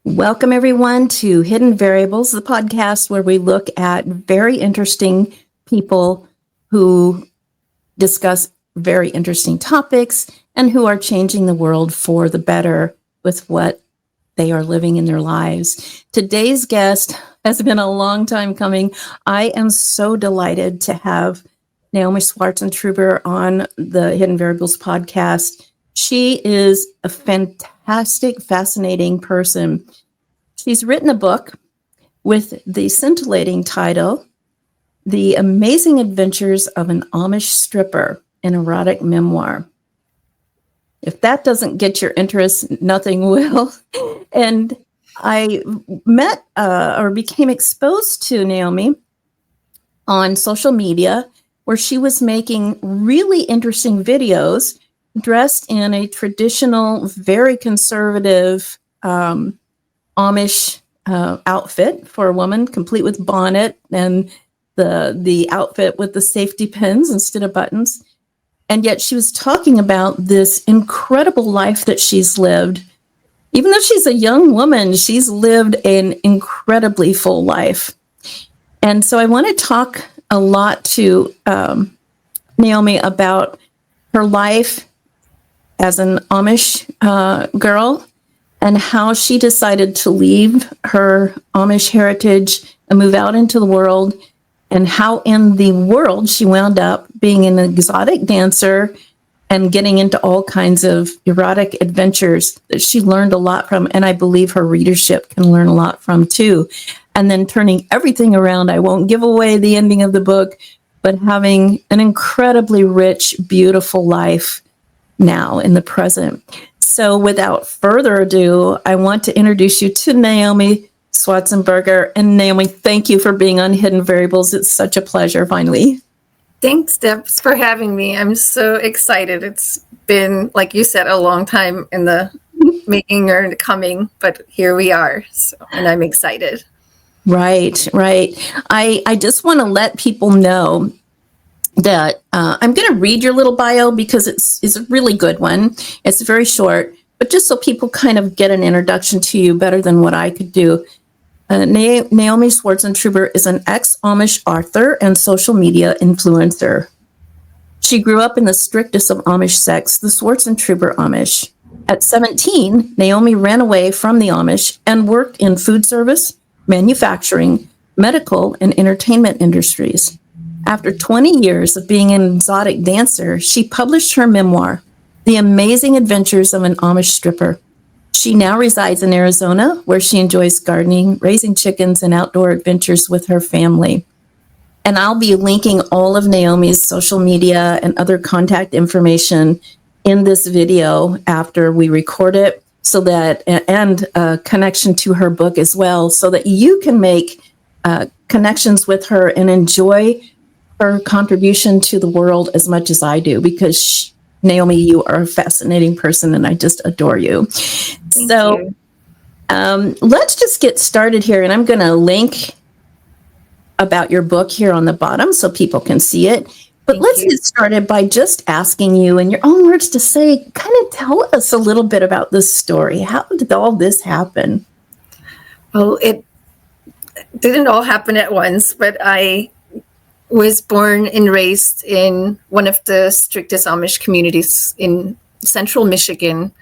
Welcome, everyone, to Hidden Variables, the podcast where we look at very interesting people who discuss very interesting topics and who are changing the world for the better with what they are living in their lives. Today's guest has been a long time coming. I am so delighted to have Naomi Swartzentruber on the Hidden Variables podcast. She is a fantastic, fascinating person. She's written a book with the scintillating title, The Amazing Adventures of an Amish Stripper, an erotic memoir. If that doesn't get your interest, nothing will. And I met or became exposed to Naomi on social media, where she was making really interesting videos dressed in a traditional, very conservative Amish outfit for a woman, complete with bonnet and the outfit with the safety pins instead of buttons. And yet she was talking about this incredible life that she's lived. Even though she's a young woman, she's lived an incredibly full life. And so I want to talk a lot to Naomi about her life as an Amish girl, and how she decided to leave her Amish heritage and move out into the world, and how in the world she wound up being an exotic dancer and getting into all kinds of erotic adventures that she learned a lot from, and I believe her readership can learn a lot from too. And then turning everything around. I won't give away the ending of the book, but having an incredibly rich, beautiful life now in the present. So without further ado, I want to introduce you to Naomi Swartzentruber. And Naomi, thank you for being on Hidden Variables. It's such a pleasure, finally. Thanks, Debz, for having me. I'm so excited. It's been, like you said, a long time in the making or coming, but here we are. And I'm excited. Right. I just want to let people know that I'm going to read your little bio because it's a really good one. It's very short, but just so people kind of get an introduction to you better than what I could do. Naomi Swartzentruber is an ex-Amish author and social media influencer. She grew up in the strictest of Amish sects, the Swartzentruber Amish. At 17, Naomi ran away from the Amish and worked in food service, manufacturing, medical, and entertainment industries. After 20 years of being an exotic dancer, she published her memoir, The Amazing Adventures of an Amish Stripper. She now resides in Arizona, where she enjoys gardening, raising chickens, and outdoor adventures with her family. And I'll be linking all of Naomi's social media and other contact information in this video after we record it, so that, and a connection to her book as well, so that you can make connections with her and enjoy her contribution to the world as much as I do, because Naomi, you are a fascinating person and I just adore you. Thank so you. Let's just get started here, and I'm going to link about your book here on the bottom so people can see it. But let's get started by just asking you in your own words to say, kind of tell us a little bit about this story. How did all this happen? Well, it didn't all happen at once, but I was born and raised in one of the strictest Amish communities in central Michigan.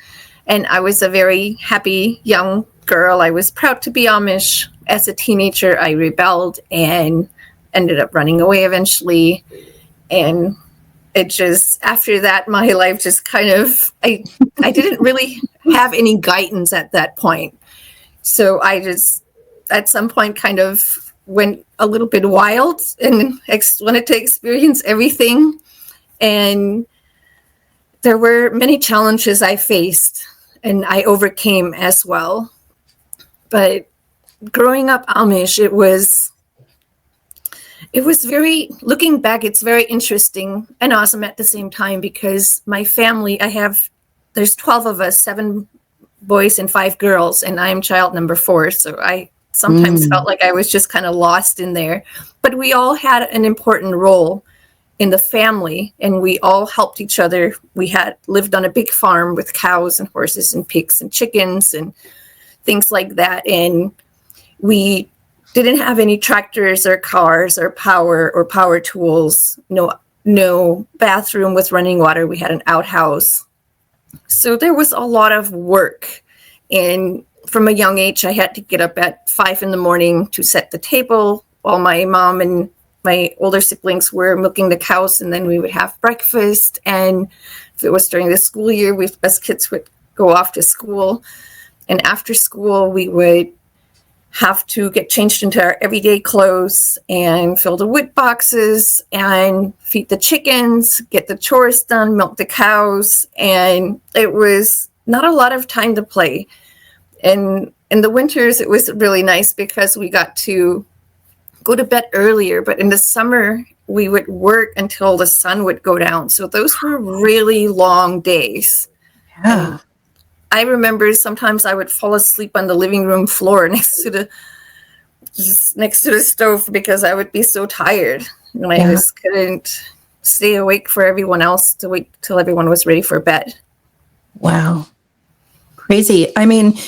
And I was a very happy young girl. I was proud to be Amish. As a teenager, I rebelled and ended up running away eventually. And it just, after that, my life just kind of, I didn't really have any guidance at that point. So I just, at some point, kind of went a little bit wild and wanted to experience everything. And there were many challenges I faced and I overcame as well. But growing up Amish, it was it was looking back, it's very interesting and awesome at the same time, because my family, there's 12 of us, 7 boys and 5 girls, and I'm child number 4. So I sometimes felt like I was just kind of lost in there. But we all had an important role in the family, and we all helped each other. We had lived on a big farm with cows and horses and pigs and chickens and things like that. And we didn't have any tractors or cars or power tools. No bathroom with running water. We had an outhouse. So there was a lot of work. And from a young age, I had to get up at 5 a.m. to set the table while my mom and my older siblings were milking the cows, and then we would have breakfast. And if it was during the school year, we as kids would go off to school. And after school, we would have to get changed into our everyday clothes and fill the wood boxes and feed the chickens, get the chores done, milk the cows. And it was not a lot of time to play. And in the winters, it was really nice because we got to go to bed earlier. But in the summer, we would work until the sun would go down. So those were really long days. Yeah. And I remember sometimes I would fall asleep on the living room floor next to the stove because I would be so tired. And I just couldn't stay awake for everyone else to wait till everyone was ready for bed. Wow. Crazy. I mean,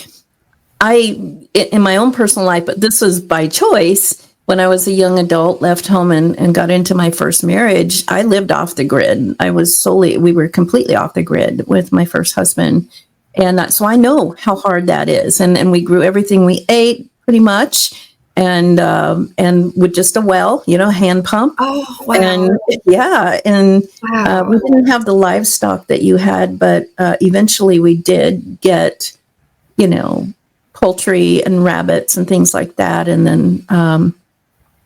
in my own personal life, but this was by choice. When I was a young adult, left home and got into my first marriage, I lived off the grid. We were completely off the grid with my first husband. And so I know how hard that is. And we grew everything we ate pretty much. And with just a well, hand pump. Oh, wow. And we didn't have the livestock that you had, but eventually we did get, poultry and rabbits and things like that. And then,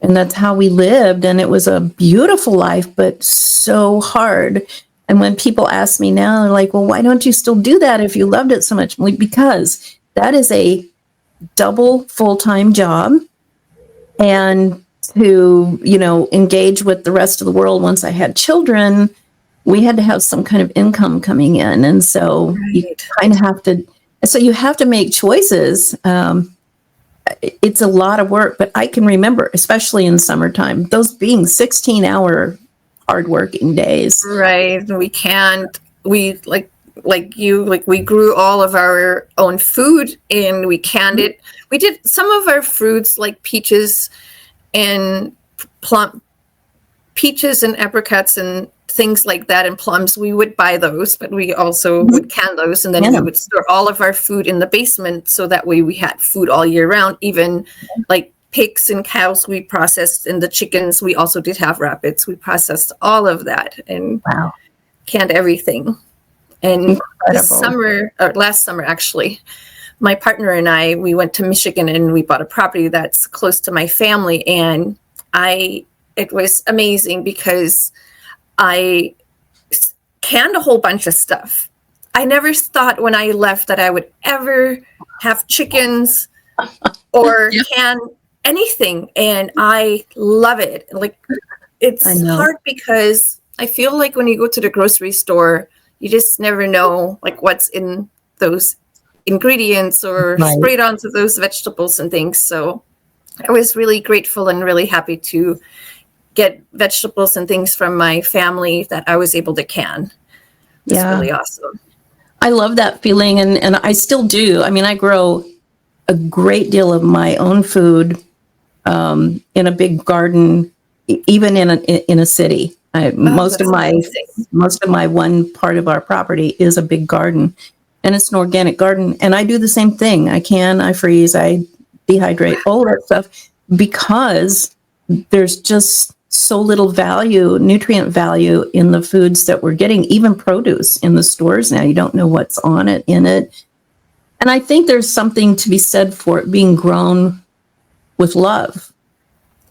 and that's how we lived. And it was a beautiful life, but so hard. And when people ask me now, they're like, well, why don't you still do that if you loved it so much? Because that is a double full-time job. And to, engage with the rest of the world once I had children, we had to have some kind of income coming in. And so you kind of have to make choices. It's a lot of work, but I can remember, especially in summertime, those being 16-hour hardworking days. Right. We grew all of our own food and we canned it. We did some of our fruits like peaches and apricots and things like that, and plums. We would buy those, but we also would can those, and then we would store all of our food in the basement so that way we had food all year round. Even like pigs and cows we processed, and the chickens, we also did have rabbits. We processed all of that and canned everything. And last summer actually, my partner and I, we went to Michigan and we bought a property that's close to my family. And it was amazing because I canned a whole bunch of stuff. I never thought when I left that I would ever have chickens or can anything. And I love it. Like, it's hard because I feel like when you go to the grocery store, you just never know like what's in those ingredients or sprayed onto those vegetables and things. So I was really grateful and really happy to get vegetables and things from my family that I was able to can. It's really awesome. I love that feeling, and I still do. I mean, I grow a great deal of my own food in a big garden, even in a city. Most of my one part of our property is a big garden, and it's an organic garden. And I do the same thing. I freeze, I dehydrate, all that stuff, because there's just so little nutrient value in the foods that we're getting, even produce in the stores now. You don't know what's in it. And I think there's something to be said for it being grown with love.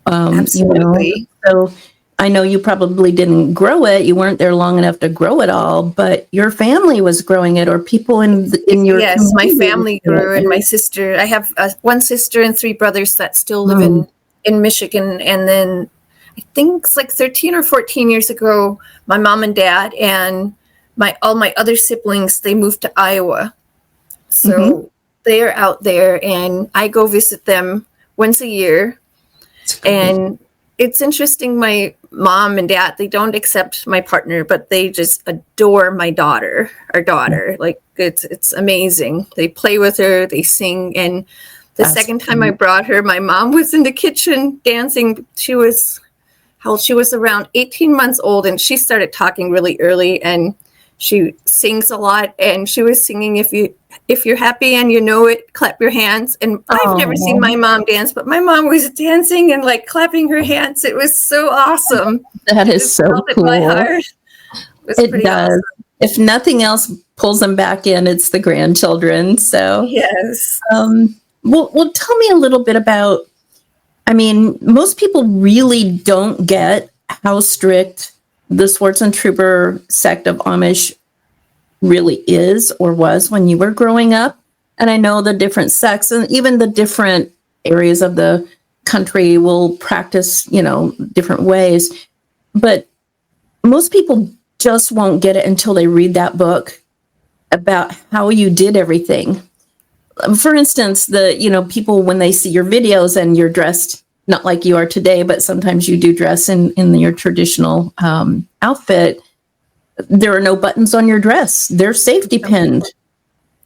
Absolutely. So I know you probably didn't grow it. You weren't there long enough to grow it all, but your family was growing it, or people in your Yes, my family grew, and my sister. I have one sister and 3 brothers that still live in Michigan, and then I think it's like 13 or 14 years ago, my mom and dad and all my other siblings, they moved to Iowa. So they're out there, and I go visit them once a year. And it's interesting, my mom and dad, they don't accept my partner, but they just adore our daughter. Like, it's amazing. They play with her, they sing. And the second time I brought her, my mom was in the kitchen dancing. She was around 18 months old, and she started talking really early, and she sings a lot. And she was singing, if you're happy and you know it, clap your hands. And I've never seen my mom dance, but my mom was dancing and like clapping her hands. It was so awesome. That is so cool. My heart. It does. Awesome. If nothing else pulls them back in, it's the grandchildren. So yes. Well, tell me a little bit about, I mean, most people really don't get how strict the Swartzentruber sect of Amish really is or was when you were growing up. And I know the different sects and even the different areas of the country will practice, different ways. But most people just won't get it until they read that book about how you did everything. For instance, people, when they see your videos and you're dressed not like you are today, but sometimes you do dress in your traditional outfit, there are no buttons on your dress. They're safety pinned,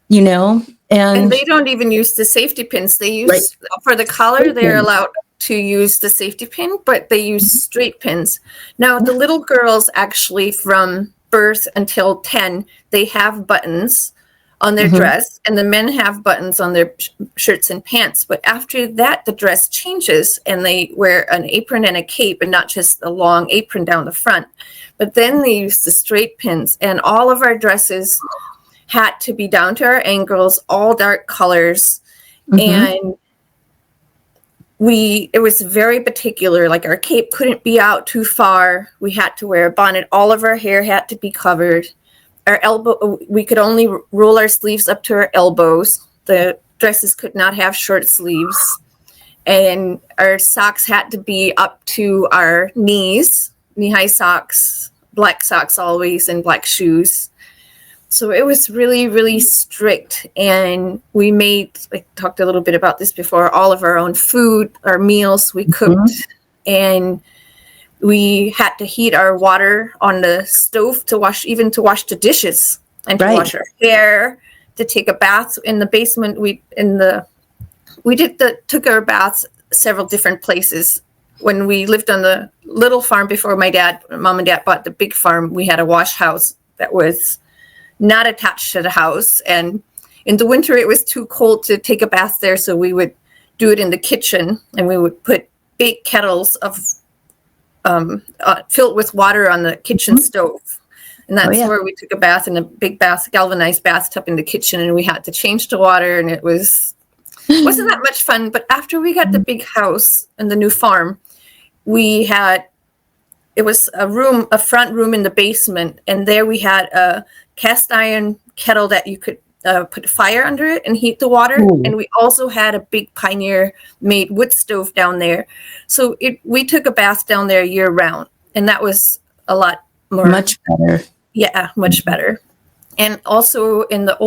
and they don't even use the safety pins. They use, for the collar, they're allowed to use the safety pin, but they use straight pins. Now, the little girls actually from birth until 10, they have buttons on their dress, and the men have buttons on their shirts and pants. But after that, the dress changes, and they wear an apron and a cape, and not just a long apron down the front. But then they use the straight pins, and all of our dresses had to be down to our ankles, all dark colors. And it was very particular. Like, our cape couldn't be out too far. We had to wear a bonnet. All of our hair had to be covered. Our elbow, we could only roll our sleeves up to our elbows. The dresses could not have short sleeves. And our socks had to be up to our knees, knee-high socks, black socks always, and black shoes. So it was really, really strict. And we I talked a little bit about this before, all of our own food, our meals we cooked. And we had to heat our water on the stove to wash the dishes and to wash our hair, to take a bath in the basement. Took our baths several different places. When we lived on the little farm before mom and dad bought the big farm, we had a wash house that was not attached to the house. And in the winter, it was too cold to take a bath there. So we would do it in the kitchen, and we would put big kettles of filled with water on the kitchen stove. And that's where we took a bath in a big galvanized bathtub in the kitchen. And we had to change the water, and it wasn't that much fun. But after we got the big house and the new farm, it was a front room in the basement. And there we had a cast iron kettle that you could put fire under it and heat the water. And we also had a big Pioneer made wood stove down there. So we took a bath down there year round, and that was a lot more. Much better. Yeah, much better. And also on the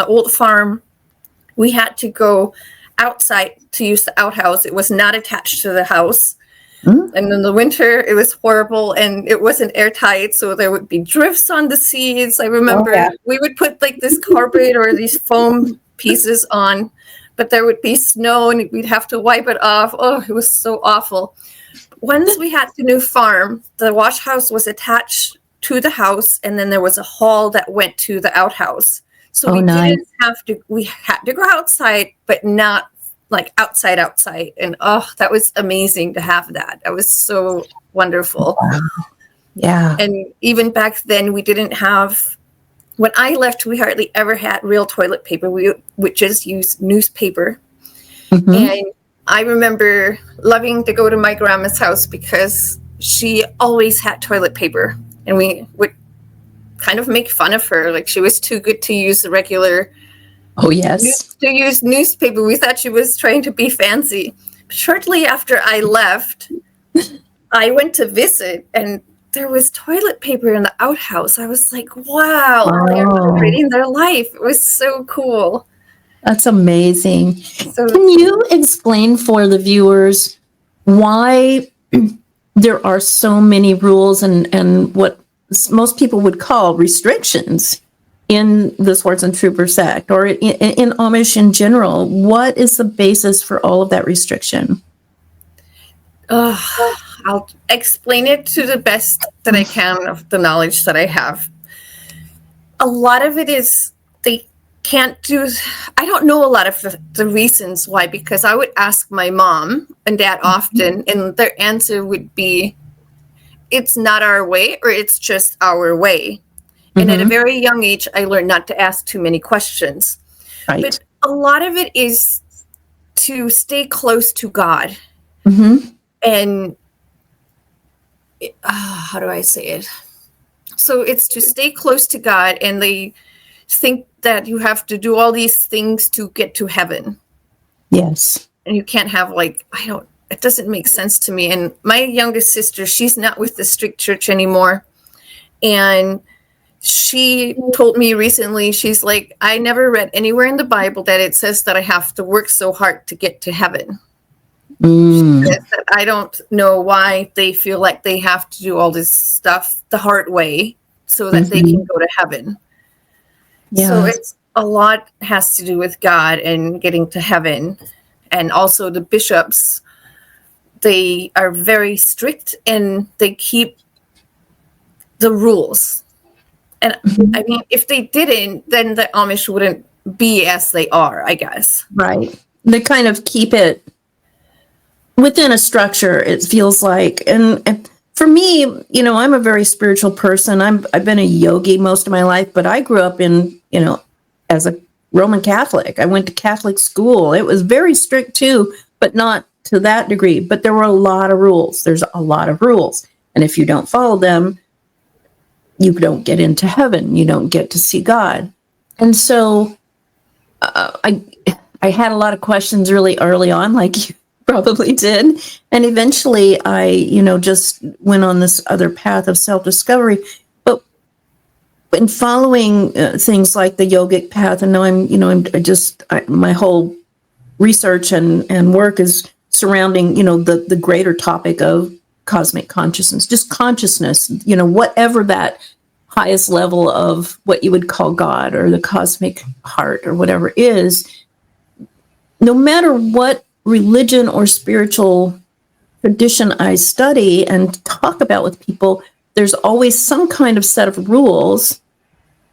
old farm, we had to go outside to use the outhouse. It was not attached to the house. And in the winter, it was horrible, and it wasn't airtight, so there would be drifts on the seats. I remember we would put like this carpet or these foam pieces on, but there would be snow, and we'd have to wipe it off. Oh, it was so awful. Once we had the new farm, the wash house was attached to the house, and then there was a hall that went to the outhouse. So we had to go outside, but not like outside. And that was amazing to have that. That was so wonderful. Wow. Yeah. And even back then, we didn't have, when I left, we hardly ever had real toilet paper. We would just use newspaper. And I remember loving to go to my grandma's house because she always had toilet paper, and we would kind of make fun of her. Like, she was too good to use the regular to use newspaper. We thought she was trying to be fancy. Shortly after I left, I went to visit, and there was toilet paper in the outhouse. I was like, wow, they're Wow. creating their life. It was so cool. That's amazing. So Can you explain for the viewers why there are so many rules and what most people would call restrictions in the Swartzentruber sect or in Amish in general? What is the basis for all of that restriction? I'll explain it to the best that I can of the knowledge that I have. A lot of it is they can't do, I don't know a lot of the reasons why, because I would ask my mom and dad often, and their answer would be, it's not our way, or it's just our way. And at a very young age, I learned not to ask too many questions. Right. But a lot of it is to stay close to God. And how do I say it? So it's to stay close to God, and they think that you have to do all these things to get to heaven. Yes. And you can't have it doesn't make sense to me. And my youngest sister, she's not with the strict church anymore. And she told me recently, she's like, I never read anywhere in the Bible that it says that I have to work so hard to get to heaven. She says that I don't know why they feel like they have to do all this stuff the hard way so that they can go to heaven. Yeah. So it's a lot has to do with God and getting to heaven. And also the bishops, they are very strict and they keep the rules. And I mean, if they didn't, then the Amish wouldn't be as they are, I guess. Right. They kind of keep it within a structure, it feels like. And for me, I'm a very spiritual person. I've been a yogi most of my life, but I grew up in, as a Roman Catholic. I went to Catholic school. It was very strict too, but not to that degree. But there were a lot of rules. There's a lot of rules. And if you don't follow them, you don't get into heaven. You don't get to see God. And so I had a lot of questions really early on, like you probably did. And eventually I, just went on this other path of self-discovery. But in following things like the yogic path, and now my whole research and work is surrounding, the greater topic of cosmic consciousness, just consciousness, whatever that highest level of what you would call God or the cosmic heart or whatever is, no matter what religion or spiritual tradition I study and talk about with people, there's always some kind of set of rules.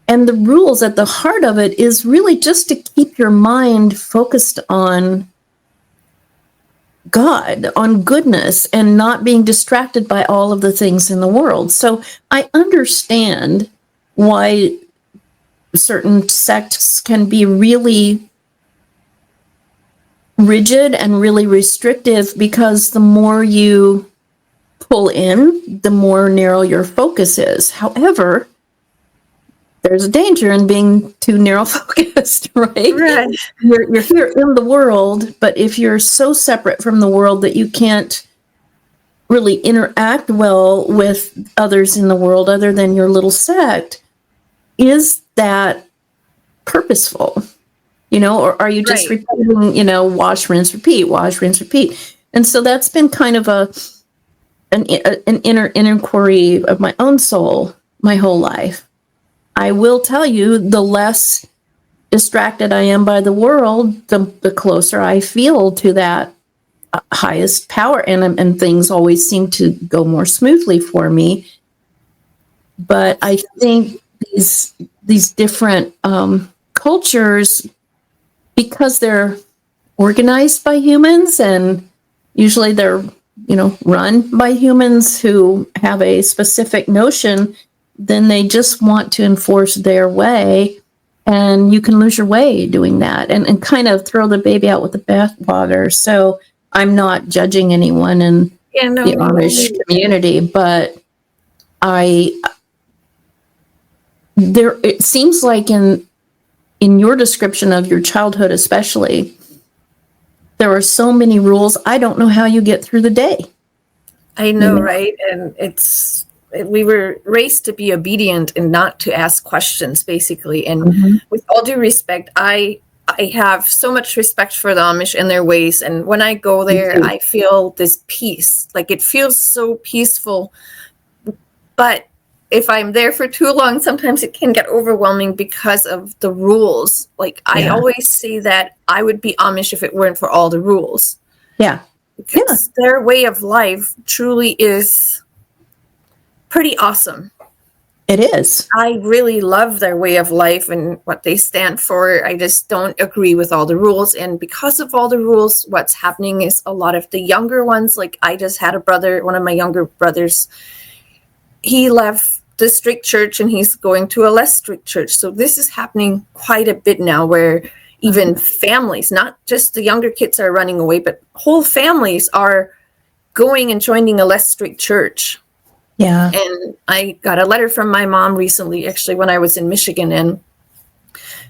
And the rules at the heart of it is really just to keep your mind focused on God, on goodness, and not being distracted by all of the things in the world. So I understand why certain sects can be really rigid and really restrictive, because the more you pull in, the more narrow your focus is. However, there's a danger in being too narrow focused, right? Right. You're here in the world, but if you're so separate from the world that you can't really interact well with others in the world other than your little sect, is that purposeful? Or are you just repeating, wash, rinse, repeat, wash, rinse, repeat? And so that's been kind of an inner inquiry of my own soul my whole life. I will tell you, the less distracted I am by the world, the closer I feel to that highest power, and things always seem to go more smoothly for me. But I think these different cultures, because they're organized by humans, and usually they're run by humans who have a specific notion, then they just want to enforce their way, and you can lose your way doing that and kind of throw the baby out with the bathwater. So I'm not judging anyone in the Amish community, but it seems like in your description of your childhood especially, there are so many rules. I don't know how you get through the day. I know, right? And we were raised to be obedient and not to ask questions, basically. And Mhm. with all due respect, I have so much respect for the Amish and their ways. And when I go Me there, too. I feel this peace. Like it feels so peaceful. But if I'm there for too long, sometimes it can get overwhelming because of the rules. Like I Yeah. always say that I would be Amish if it weren't for all the rules. Yeah. Yeah. Because their way of life truly is pretty awesome. It is. I really love their way of life and what they stand for. I just don't agree with all the rules. And because of all the rules, what's happening is a lot of the younger ones, like I just had a brother, one of my younger brothers, he left the strict church and he's going to a less strict church. So this is happening quite a bit now where even families, not just the younger kids are running away, but whole families are going and joining a less strict church. Yeah. And I got a letter from my mom recently, actually, when I was in Michigan. And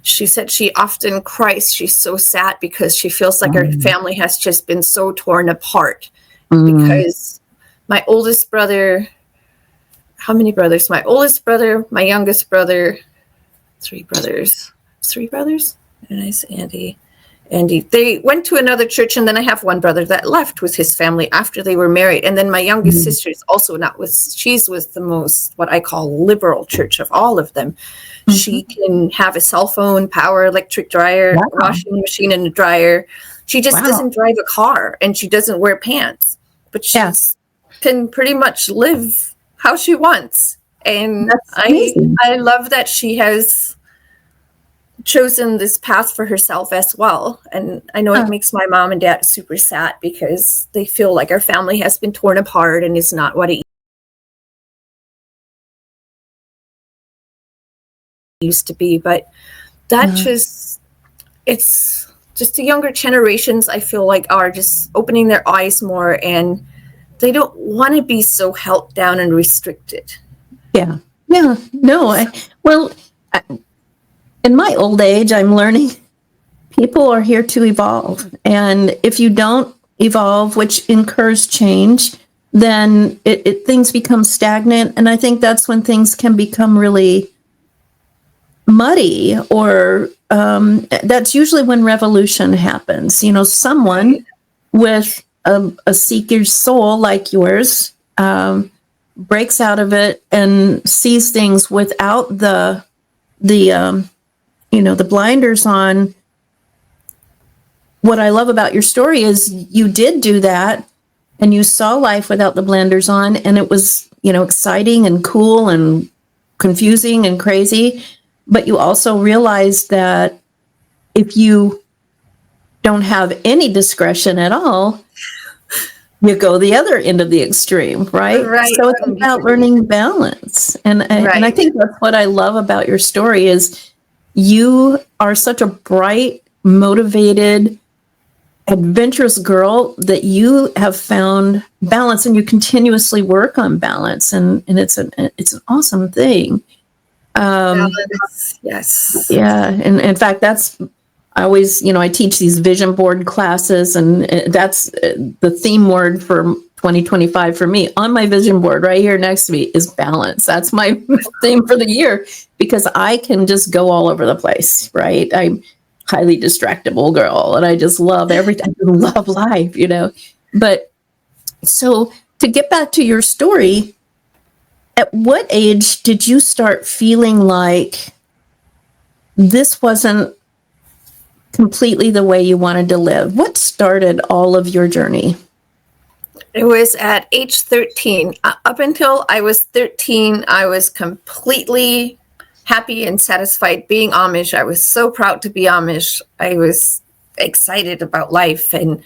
she said she often cries. She's so sad because she feels like her family has just been so torn apart. Because my oldest brother, how many brothers? My oldest brother, my youngest brother, three brothers. And I say Andy, they went to another church, and then I have one brother that left with his family after they were married. And then my youngest sister is also not with, she's with the most, what I call liberal church of all of them. She can have a cell phone, power, electric dryer, washing machine and a dryer. She just doesn't drive a car and she doesn't wear pants, but she can pretty much live how she wants. And I love that she has chosen this path for herself as well. And I know it makes my mom and dad super sad because they feel like our family has been torn apart and is not what it used to be. But that it's just the younger generations, I feel like, are just opening their eyes more, and they don't want to be so held down and restricted. Yeah. No, in my old age, I'm learning people are here to evolve. And if you don't evolve, which incurs change, then things become stagnant. And I think that's when things can become really muddy, or that's usually when revolution happens. Someone with a seeker's soul like yours breaks out of it and sees things without the blinders on. What I love about your story is you did do that, and you saw life without the blinders on, and it was, exciting and cool and confusing and crazy. But you also realized that if you don't have any discretion at all, you go the other end of the extreme, right? So it's about learning balance. And I think that's what I love about your story is you are such a bright, motivated, adventurous girl that you have found balance, and you continuously work on balance. And it's an awesome thing. Balance, yes. Yeah. And in fact, I always, I teach these vision board classes, and that's the theme word for 2025 for me. On my vision board right here next to me is balance. That's my theme for the year, because I can just go all over the place, right? I'm highly distractible girl, and I just love everything. I love life, But so to get back to your story, at what age did you start feeling like this wasn't completely the way you wanted to live? What started all of your journey? It was at age 13. Up until I was 13, I was completely happy and satisfied being Amish. I was so proud to be Amish. I was excited about life. And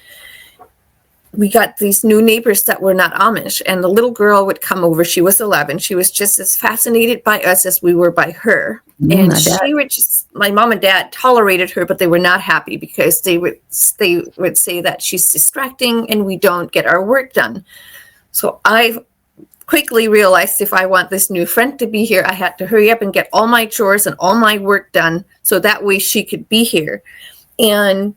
we got these new neighbors that were not Amish. And the little girl would come over. She was 11. She was just as fascinated by us as we were by her. And my mom and dad tolerated her, but they were not happy because they would say that she's distracting and we don't get our work done. So I quickly realized if I want this new friend to be here, I had to hurry up and get all my chores and all my work done so that way she could be here. And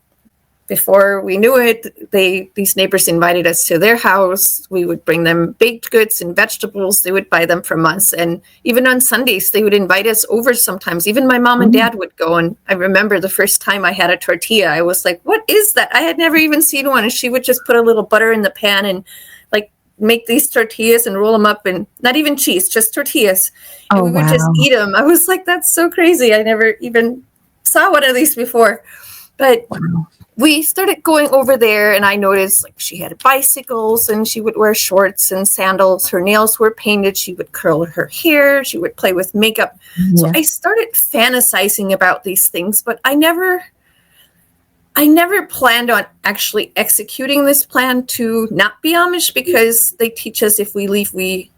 before we knew it, these neighbors invited us to their house. We would bring them baked goods and vegetables. They would buy them from us. And even on Sundays, they would invite us over sometimes. Even my mom and dad would go. And I remember the first time I had a tortilla, I was like, what is that? I had never even seen one. And she would just put a little butter in the pan and like make these tortillas and roll them up, and not even cheese, just tortillas. And we would just eat them. I was like, that's so crazy. I never even saw one of these before. But we started going over there, and I noticed like she had bicycles, and she would wear shorts and sandals. Her nails were painted. She would curl her hair. She would play with makeup. So I started fantasizing about these things, but I never planned on actually executing this plan to not be Amish, because they teach us if we leave, we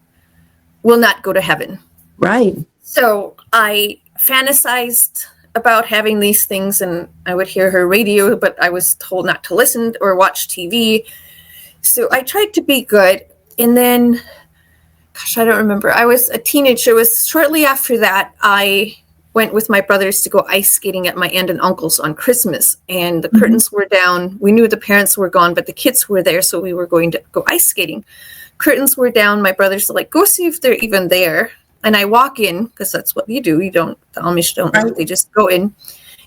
will not go to heaven. Right. So I fantasized about having these things, and I would hear her radio, but I was told not to listen or watch TV. So I tried to be good. And then, gosh, I don't remember. I was a teenager. It was shortly after that I went with my brothers to go ice skating at my aunt and uncle's on Christmas. And the curtains were down. We knew the parents were gone, but the kids were there. So we were going to go ice skating. Curtains were down. My brothers were like, go see if they're even there. And I walk in, because that's what you do. The Amish don't, they just go in.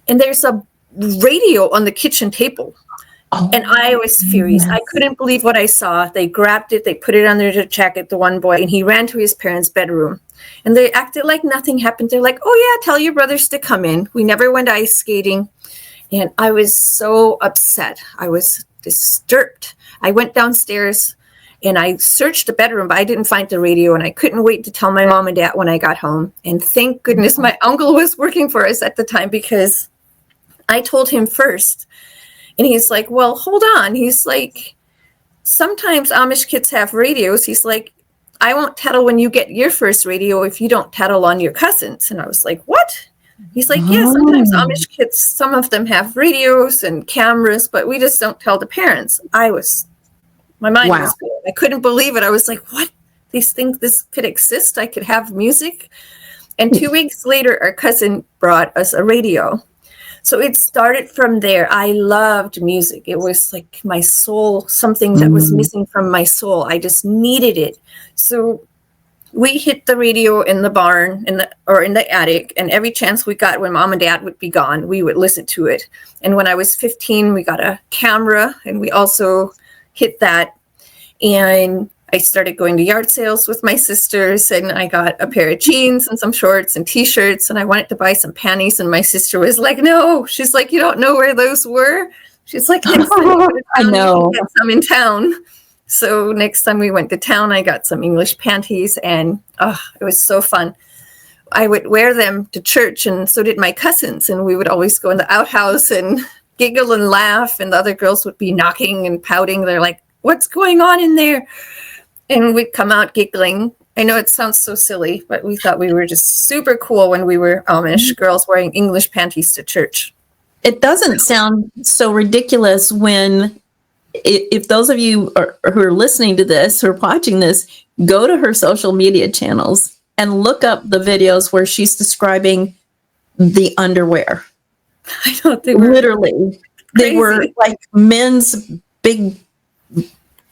And there's a radio on the kitchen table. Oh, and I was furious. I couldn't believe what I saw. They grabbed it. They put it under the jacket, the one boy, and he ran to his parents' bedroom. And they acted like nothing happened. They're like, oh, yeah, tell your brothers to come in. We never went ice skating. And I was so upset. I was disturbed. I went downstairs. And I searched the bedroom, but I didn't find the radio. And I couldn't wait to tell my mom and dad when I got home. And thank goodness my uncle was working for us at the time, because I told him first. And he's like, well, hold on. He's like, sometimes Amish kids have radios. He's like, I won't tattle when you get your first radio if you don't tattle on your cousins. And I was like, what? He's like, yeah, sometimes Amish kids, some of them have radios and cameras, but we just don't tell the parents. My mind was blown. I couldn't believe it. I was like, what? These things, this could exist? I could have music? And 2 weeks later, our cousin brought us a radio. So it started from there. I loved music. It was like my soul, something that was missing from my soul. I just needed it. So we hit the radio in the barn or in the attic, and every chance we got when mom and dad would be gone, we would listen to it. And when I was 15, we got a camera, and we also hit that. And I started going to yard sales with my sisters, and I got a pair of jeans and some shorts and t-shirts, and I wanted to buy some panties, and my sister was like, no. She's like, you don't know where those were? She's like, next time you go to town, I know. You can get some in town. So next time we went to town, I got some English panties, and it was so fun. I would wear them to church, and so did my cousins, and we would always go in the outhouse and giggle and laugh, and the other girls would be knocking and pouting. They're like, what's going on in there? And we'd come out giggling. I know it sounds so silly, but we thought we were just super cool when we were Amish girls wearing English panties to church. It doesn't sound so ridiculous when, if those of you who are listening to this or watching this, go to her social media channels and look up the videos where she's describing the underwear. I know, they were literally, they were like men's big,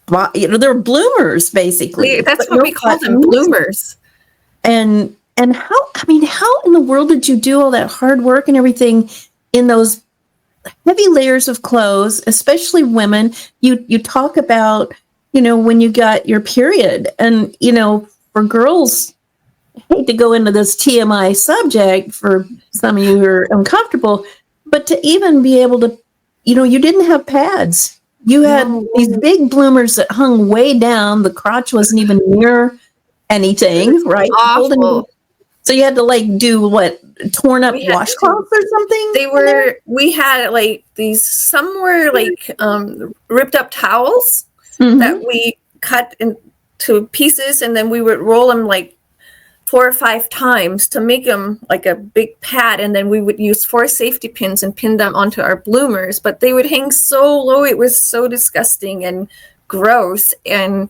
they're bloomers basically. That's what we call them, bloomers. And how in the world did you do all that hard work and everything in those heavy layers of clothes, especially women? You talk about, when you got your period, and, for girls, I hate to go into this TMI subject for some of you who are uncomfortable, but to even be able to, you didn't have pads. You had these big bloomers that hung way down. The crotch wasn't even near anything, right? Awful. So you had to do what? Torn up washcloths or something? We had these, some were ripped up towels that we cut into pieces, and then we would roll them 4 or 5 times to make them like a big pad, and then we would use 4 safety pins and pin them onto our bloomers, but they would hang so low. It was so disgusting and gross. And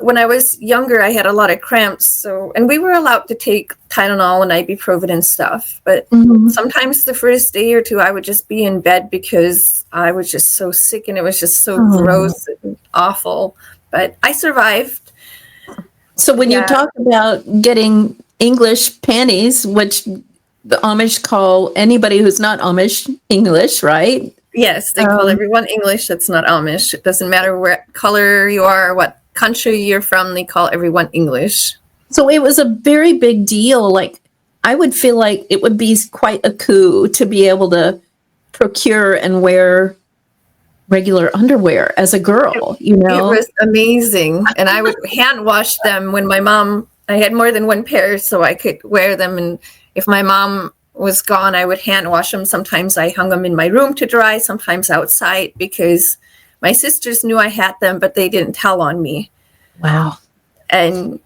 when I was younger, I had a lot of cramps. So, and we were allowed to take Tylenol and ibuprofen and stuff. But sometimes the first day or two, I would just be in bed because I was just so sick and it was just so gross and awful. But I survived. So when you talk about getting English panties, which the Amish call anybody who's not Amish English, right? Yes, they call everyone English that's not Amish. It doesn't matter what color you are, what country you're from, they call everyone English. So it was a very big deal. Like, I would feel like it would be quite a coup to be able to procure and wear regular underwear as a girl, you know? It was amazing. And I would hand wash them when I had more than one pair, so I could wear them. And if my mom was gone, I would hand wash them. Sometimes I hung them in my room to dry, sometimes outside, because my sisters knew I had them, but they didn't tell on me. Wow. And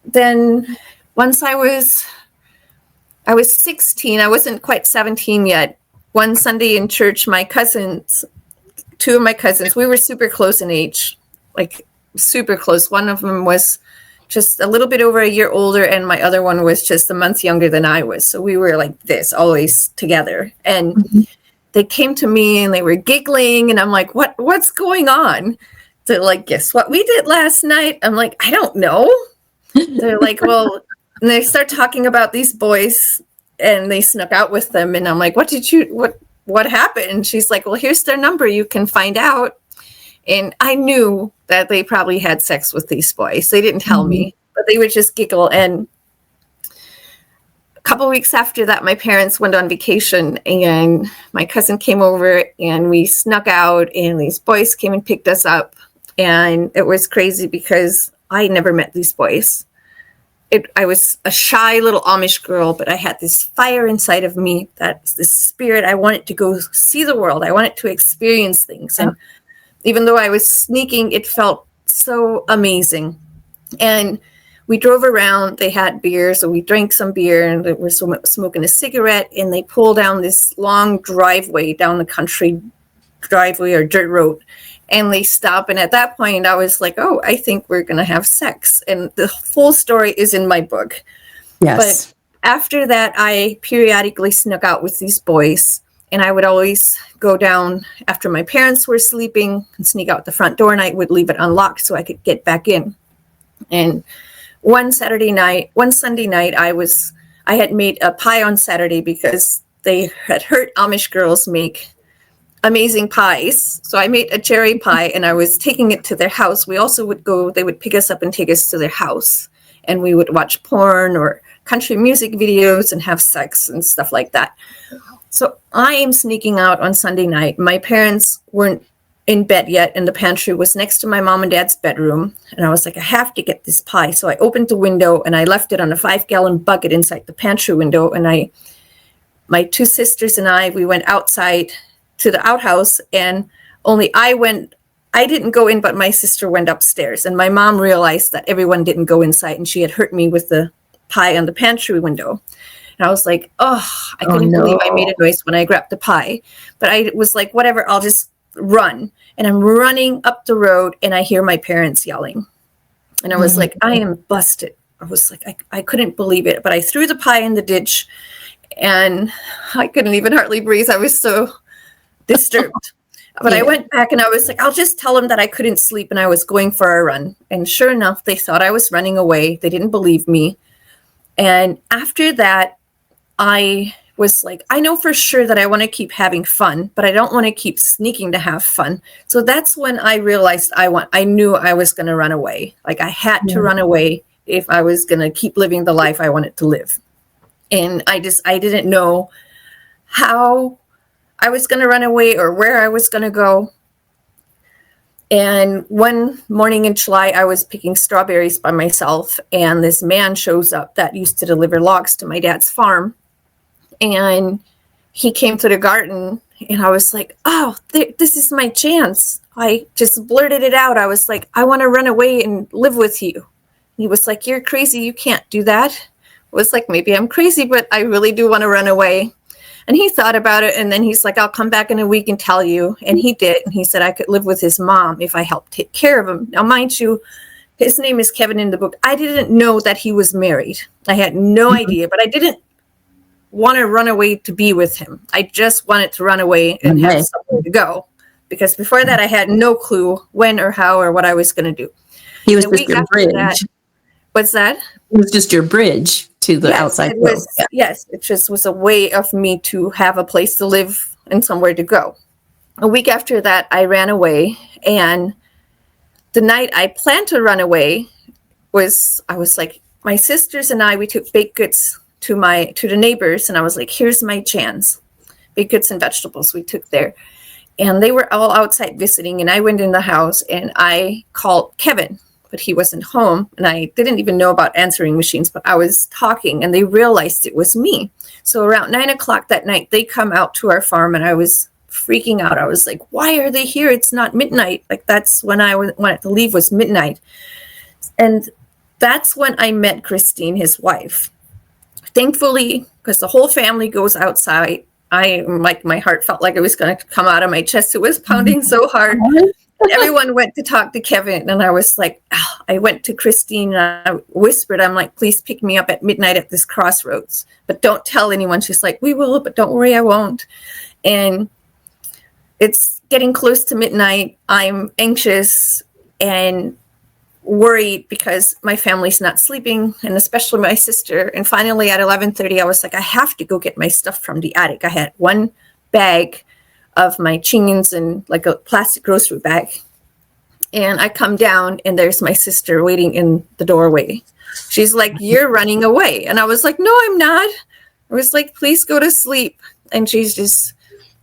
then once I was 16, I wasn't quite 17 yet. One Sunday in church, two of my cousins, we were super close in age, like super close. One of them was just a little bit over a year older, and my other one was just a month younger than I was. So we were like this, always together. And they came to me and they were giggling, and I'm like, what's going on? They're like, guess what we did last night? I'm like, I don't know. They're like, well, and they start talking about these boys, and they snuck out with them. And I'm like, what happened? And she's like, well, here's their number. You can find out. And I knew that they probably had sex with these boys. They didn't tell me, but they would just giggle. And a couple of weeks after that, my parents went on vacation, and my cousin came over, and we snuck out, and these boys came and picked us up. And it was crazy because I never met these boys. I was a shy little Amish girl, but I had this fire inside of me, that's this spirit. I wanted to go see the world. I wanted to experience things. And even though I was sneaking, it felt so amazing. And we drove around. They had beer, so we drank some beer, and we were smoking a cigarette. And they pulled down this long driveway, down the country driveway or dirt road. And they stopped. And at that point, I was like, oh, I think we're going to have sex. And the full story is in my book. Yes. But after that, I periodically snuck out with these boys. And I would always go down after my parents were sleeping and sneak out the front door. And I would leave it unlocked so I could get back in. And one Sunday night, I had made a pie on Saturday because they had heard Amish girls make amazing pies. So I made a cherry pie, and I was taking it to their house. We also they would pick us up and take us to their house, and we would watch porn or country music videos and have sex and stuff like that. So I am sneaking out on Sunday night. My parents weren't in bed yet, and the pantry was next to my mom and dad's bedroom. And I was like, I have to get this pie. So I opened the window, and I left it on a 5-gallon bucket inside the pantry window. And my two sisters and we went outside to the outhouse, and only I didn't go in, but my sister went upstairs. And my mom realized that everyone didn't go inside, and she had hurt me with the pie on the pantry window. And I was like, I couldn't believe I made a noise when I grabbed the pie. But I was like, whatever, I'll just run. And I'm running up the road, and I hear my parents yelling. And I was like, I am busted. I was like, I couldn't believe it. But I threw the pie in the ditch, and I couldn't even hardly breathe. I was so disturbed. But I went back, and I was like, I'll just tell them that I couldn't sleep and I was going for a run. And sure enough, they thought I was running away. They didn't believe me. And after that, I was like, I know for sure that I want to keep having fun, but I don't want to keep sneaking to have fun. So that's when I realized I knew I was going to run away. Like, I had to run away if I was going to keep living the life I wanted to live. And I didn't know how I was going to run away or where I was going to go. And one morning in July, I was picking strawberries by myself, and this man shows up that used to deliver logs to my dad's farm. And he came to the garden, and I was like, oh, this is my chance. I just blurted it out. I was like, I want to run away and live with you. And he was like, you're crazy. You can't do that. I was like, maybe I'm crazy, but I really do want to run away. And he thought about it, and then he's like, I'll come back in a week and tell you. And he did. And he said I could live with his mom if I helped take care of him. Now, mind you, his name is Kevin in the book. I didn't know that he was married. I had no idea, but I didn't want to run away to be with him. I just wanted to run away and have somewhere to go. Because before that, I had no clue when or how or what I was going to do. He was just your bridge. What's that? It was just your bridge to the outside world. Yes, it just was a way of me to have a place to live and somewhere to go. A week after that, I ran away, and the night I planned to run away I was like, my sisters and I, we took baked goods to the neighbors, and I was like, here's my chance. Baked goods and vegetables we took there. And they were all outside visiting, and I went in the house and I called Kevin, but he wasn't home, and I didn't even know about answering machines, but I was talking, and they realized it was me. So around 9:00 that night, they come out to our farm, and I was freaking out. I was like, why are they here? It's not midnight. Like, that's when I wanted to leave, was midnight. And that's when I met Christine, his wife. Thankfully, because the whole family goes outside, my heart felt like it was going to come out of my chest. It was pounding so hard. And everyone went to talk to Kevin, and I was like, I went to Christine, and I whispered, I'm like, please pick me up at midnight at this crossroads, but don't tell anyone. She's like, we will, but don't worry, I won't. And it's getting close to midnight. I'm anxious and worried because my family's not sleeping, and especially my sister. And finally at 11:30, I was like, I have to go get my stuff from the attic. I had one bag of my jeans and like a plastic grocery bag. And I come down, and there's my sister waiting in the doorway. She's like, you're running away. And I was like, no, I'm not. I was like, please go to sleep. And she's just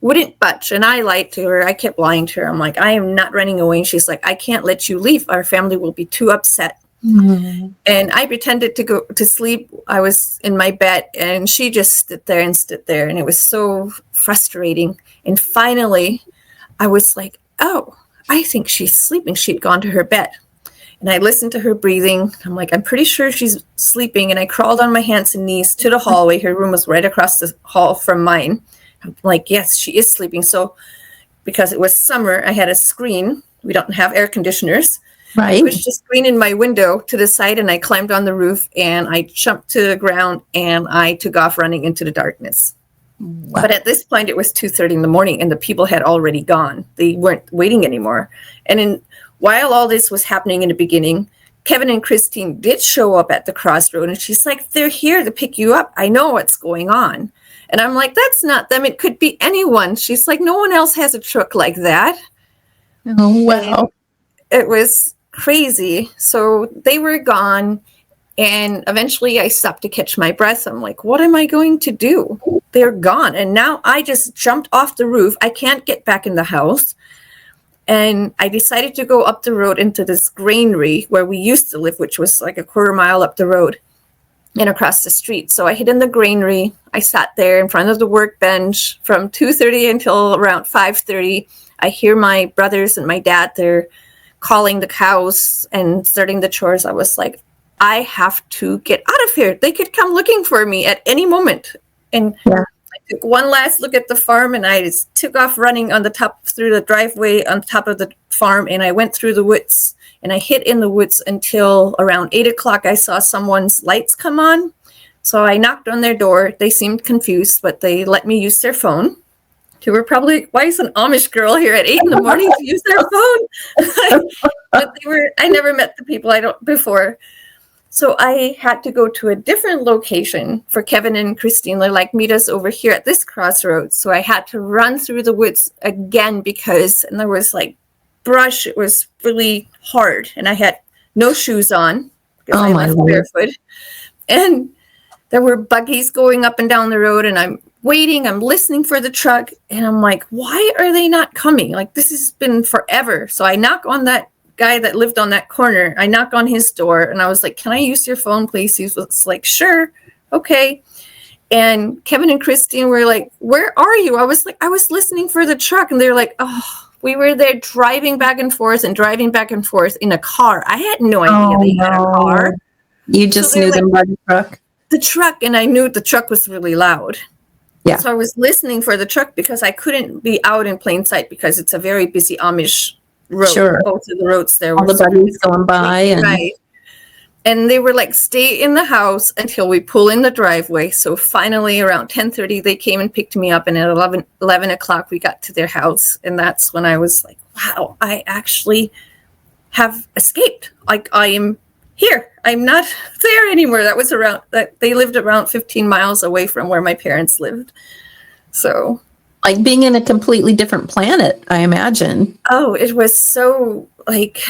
wouldn't budge. And I lied to her. I kept lying to her. I'm like, I am not running away. And she's like, I can't let you leave. Our family will be too upset. Mm-hmm. And I pretended to go to sleep. I was in my bed, and she just stood there. And it was so frustrating. And finally, I was like, oh, I think she's sleeping. She'd gone to her bed. And I listened to her breathing. I'm like, I'm pretty sure she's sleeping. And I crawled on my hands and knees to the hallway. Her room was right across the hall from mine. I'm like, yes, she is sleeping. So because it was summer, I had a screen. We don't have air conditioners. Right. I pushed a screen in my window to the side, and I climbed on the roof, and I jumped to the ground, and I took off running into the darkness. Wow. But at this point, it was 2:30 in the morning, and the people had already gone. They weren't waiting anymore. And while all this was happening in the beginning, Kevin and Christine did show up at the crossroad, and she's like, they're here to pick you up. I know what's going on. And I'm like, that's not them. It could be anyone. She's like, no one else has a truck like that. Oh, wow. And it was crazy. So they were gone. And eventually I stopped to catch my breath. I'm like, what am I going to do? They're gone. And now I just jumped off the roof. I can't get back in the house. And I decided to go up the road into this granary where we used to live, which was like a quarter mile up the road and across the street. So I hid in the granary. I sat there in front of the workbench from 2:30 until around 5:30. I hear my brothers and my dad, they're calling the cows and starting the chores. I was like, I have to get out of here. They could come looking for me at any moment. And I took one last look at the farm, and I just took off running through the driveway on top of the farm, and I went through the woods. And I hid in the woods until around 8:00. I saw someone's lights come on. So I knocked on their door. They seemed confused, but they let me use their phone. They were probably, why is an Amish girl here at 8 a.m. to use their phone? But I never met the people before. So I had to go to a different location for Kevin and Christine. They're like, meet us over here at this crossroads. So I had to run through the woods again and there was like brush. It was really hard, and I had no shoes on because I was barefoot. And there were buggies going up and down the road, and I'm waiting. I'm listening for the truck, and I'm like, why are they not coming? Like, this has been forever. So I knock on that guy that lived on that corner. I knock on his door, and I was like, can I use your phone, please? He was like, sure, okay. And Kevin and Christine were like, where are you? I was like, I was listening for the truck. And they're like, oh, we were there driving back and forth in a car. I had no idea they had a car. You just knew them by the truck? The truck, and I knew the truck was really loud. Yeah. So I was listening for the truck because I couldn't be out in plain sight because it's a very busy Amish road. Sure. Both of the roads there All were the buddies going by and right. And they were like, stay in the house until we pull in the driveway. So finally around 10:30, they came and picked me up. And at 11 o'clock, we got to their house. And that's when I was like, wow, I actually have escaped. Like, I am here. I'm not there anymore. That was around that they lived around 15 miles away from where my parents lived. So like being in a completely different planet, I imagine. oh, it was so like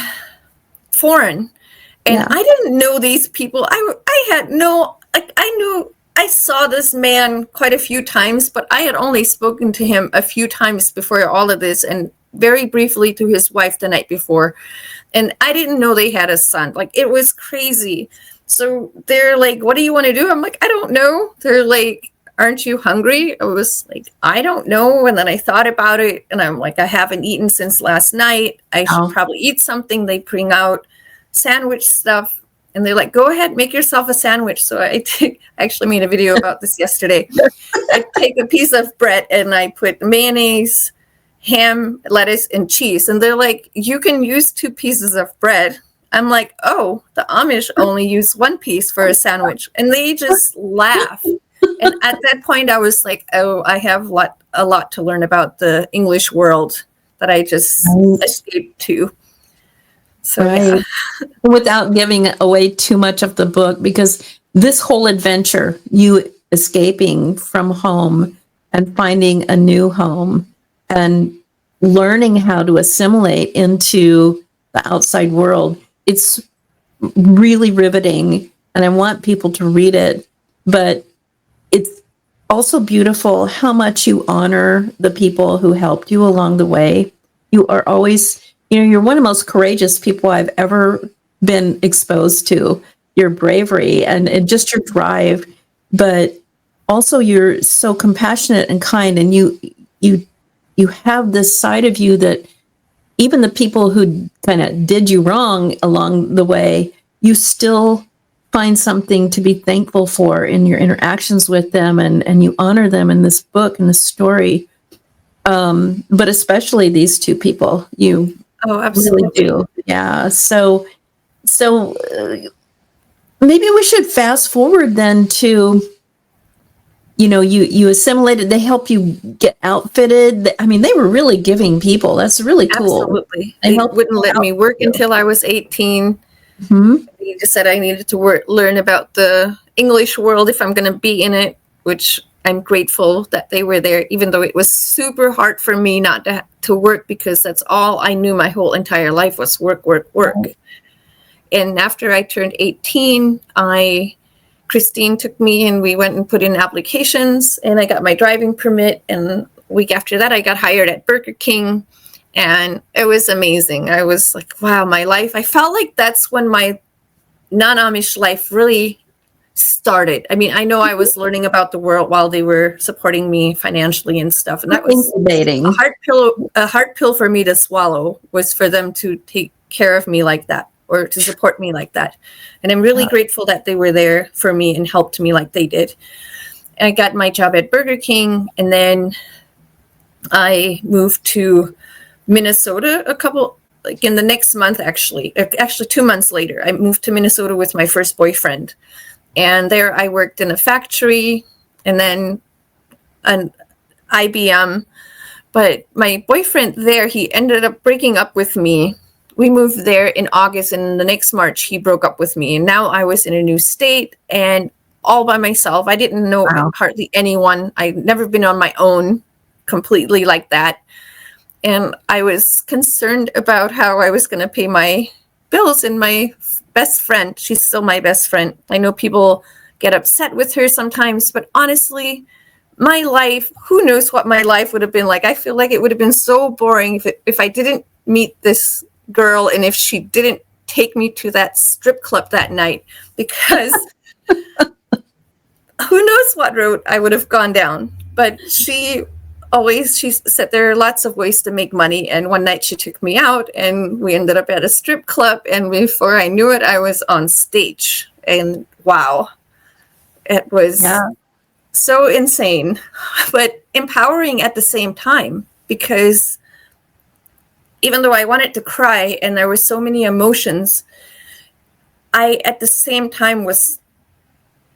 foreign. And Yeah. I didn't know these people. I had no, like, I knew I saw this man quite a few times, but I had only spoken to him a few times before all of this, and very briefly to his wife the night before. And I didn't know they had a son. Like, it was crazy. So they're like, what do you want to do? I'm like, I don't know. They're like, aren't you hungry? I was like, I don't know. And then I thought about it, and I'm like, I haven't eaten since last night. I should probably eat something. They bring out sandwich stuff, and they're like, go ahead, make yourself a sandwich. So I actually made a video about this yesterday. I take a piece of bread and I put mayonnaise, ham, lettuce, and cheese. And they're like, you can use 2 pieces of bread. I'm like, oh, the Amish only use 1 piece for a sandwich. And they just laugh. And at that point I was like, oh, I have a lot to learn about the English world that I just escaped to. So, right. Yeah. Without giving away too much of the book, because this whole adventure, you escaping from home and finding a new home and learning how to assimilate into the outside world, it's really riveting. And I want people to read it. But it's also beautiful how much you honor the people who helped you along the way. You are always... you're one of the most courageous people I've ever been exposed to. Your bravery and just your drive, but also you're so compassionate and kind, and you have this side of you that even the people who kind of did you wrong along the way, you still find something to be thankful for in your interactions with them, and you honor them in this book and this story. But especially these 2 people, you absolutely really do. Yeah. So maybe we should fast forward then to, you assimilated, they help you get outfitted. I mean, they were really giving people. That's really cool. Absolutely. They wouldn't let me work until I was 18. Mm-hmm. They just said I needed to learn about the English world if I'm going to be in it, which I'm grateful that they were there, even though it was super hard for me not to work, because that's all I knew my whole entire life was work, work, work. And after I turned 18, Christine took me and we went and put in applications, and I got my driving permit. And a week after that, I got hired at Burger King, and it was amazing. I was like, wow, my life. I felt like that's when my non-Amish life really started. I mean, I know I was learning about the world while they were supporting me financially and stuff, and that was a hard pill for me to swallow, was for them to take care of me like that, or to support me like that. And I'm really grateful that they were there for me and helped me like they did. And I got my job at Burger King, and then I moved to Minnesota in the next month, actually 2 months later. I moved to Minnesota with my first boyfriend. And there I worked in a factory and then an IBM. But my boyfriend there, he ended up breaking up with me. We moved there in August, and the next March he broke up with me. And now I was in a new state and all by myself. I didn't know hardly anyone. I'd never been on my own completely like that. And I was concerned about how I was going to pay my bills, and my best friend, she's still my best friend. I know people get upset with her sometimes, but honestly, my life, who knows what my life would have been like. I feel like it would have been so boring if I didn't meet this girl, and if she didn't take me to that strip club that night, because who knows what road I would have gone down. But she said there are lots of ways to make money. And one night she took me out and we ended up at a strip club. And before I knew it, I was on stage. And wow, it was so insane, but empowering at the same time, because even though I wanted to cry and there were so many emotions, I at the same time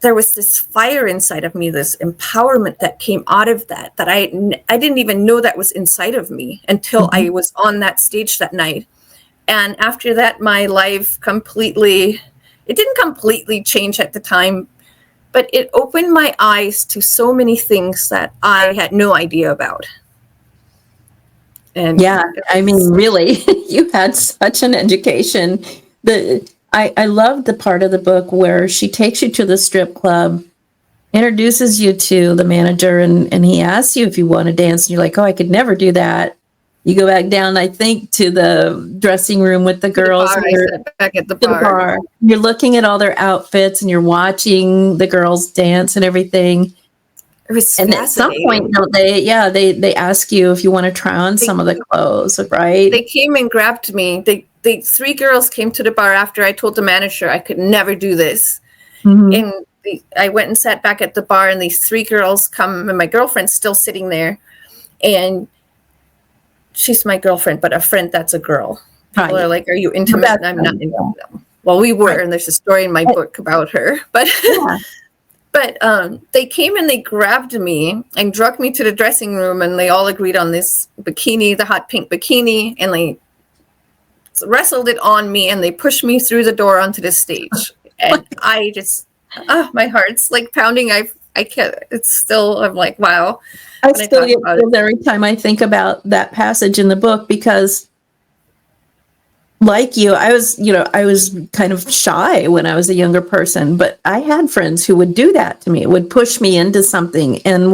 there was this fire inside of me, this empowerment that came out of that I didn't even know that was inside of me until I was on that stage that night. And after that, my life it didn't completely change at the time, but it opened my eyes to so many things that I had no idea about. And yeah, I mean, really, you had such an education. I love the part of the book where she takes you to the strip club, introduces you to the manager, and he asks you if you want to dance, and you're like, oh, I could never do that. You go back down, I think, to the dressing room with the girls. Back at the bar. You're looking at all their outfits, and you're watching the girls dance and everything. It was and at some point, don't they? Yeah, they ask you if you want to try on some of the clothes, right? They came and grabbed me. The 3 girls came to the bar after I told the manager I could never do this. And I went and sat back at the bar, and these 3 girls come, and my girlfriend's still sitting there. And she's my girlfriend, but a friend that's a girl. People are like, are you intimate? And I'm not intimate. Well, we were, and there's a story in my book about her. But but they came and they grabbed me and dragged me to the dressing room, and they all agreed on this bikini, the hot pink bikini, and they wrestled it on me, and they pushed me through the door onto the stage. And I just, my heart's like pounding. I can't, it's still, I'm like, wow. I still get chills every time I think about that passage in the book, because like you, I was kind of shy when I was a younger person, but I had friends who would do that to me, would push me into something. And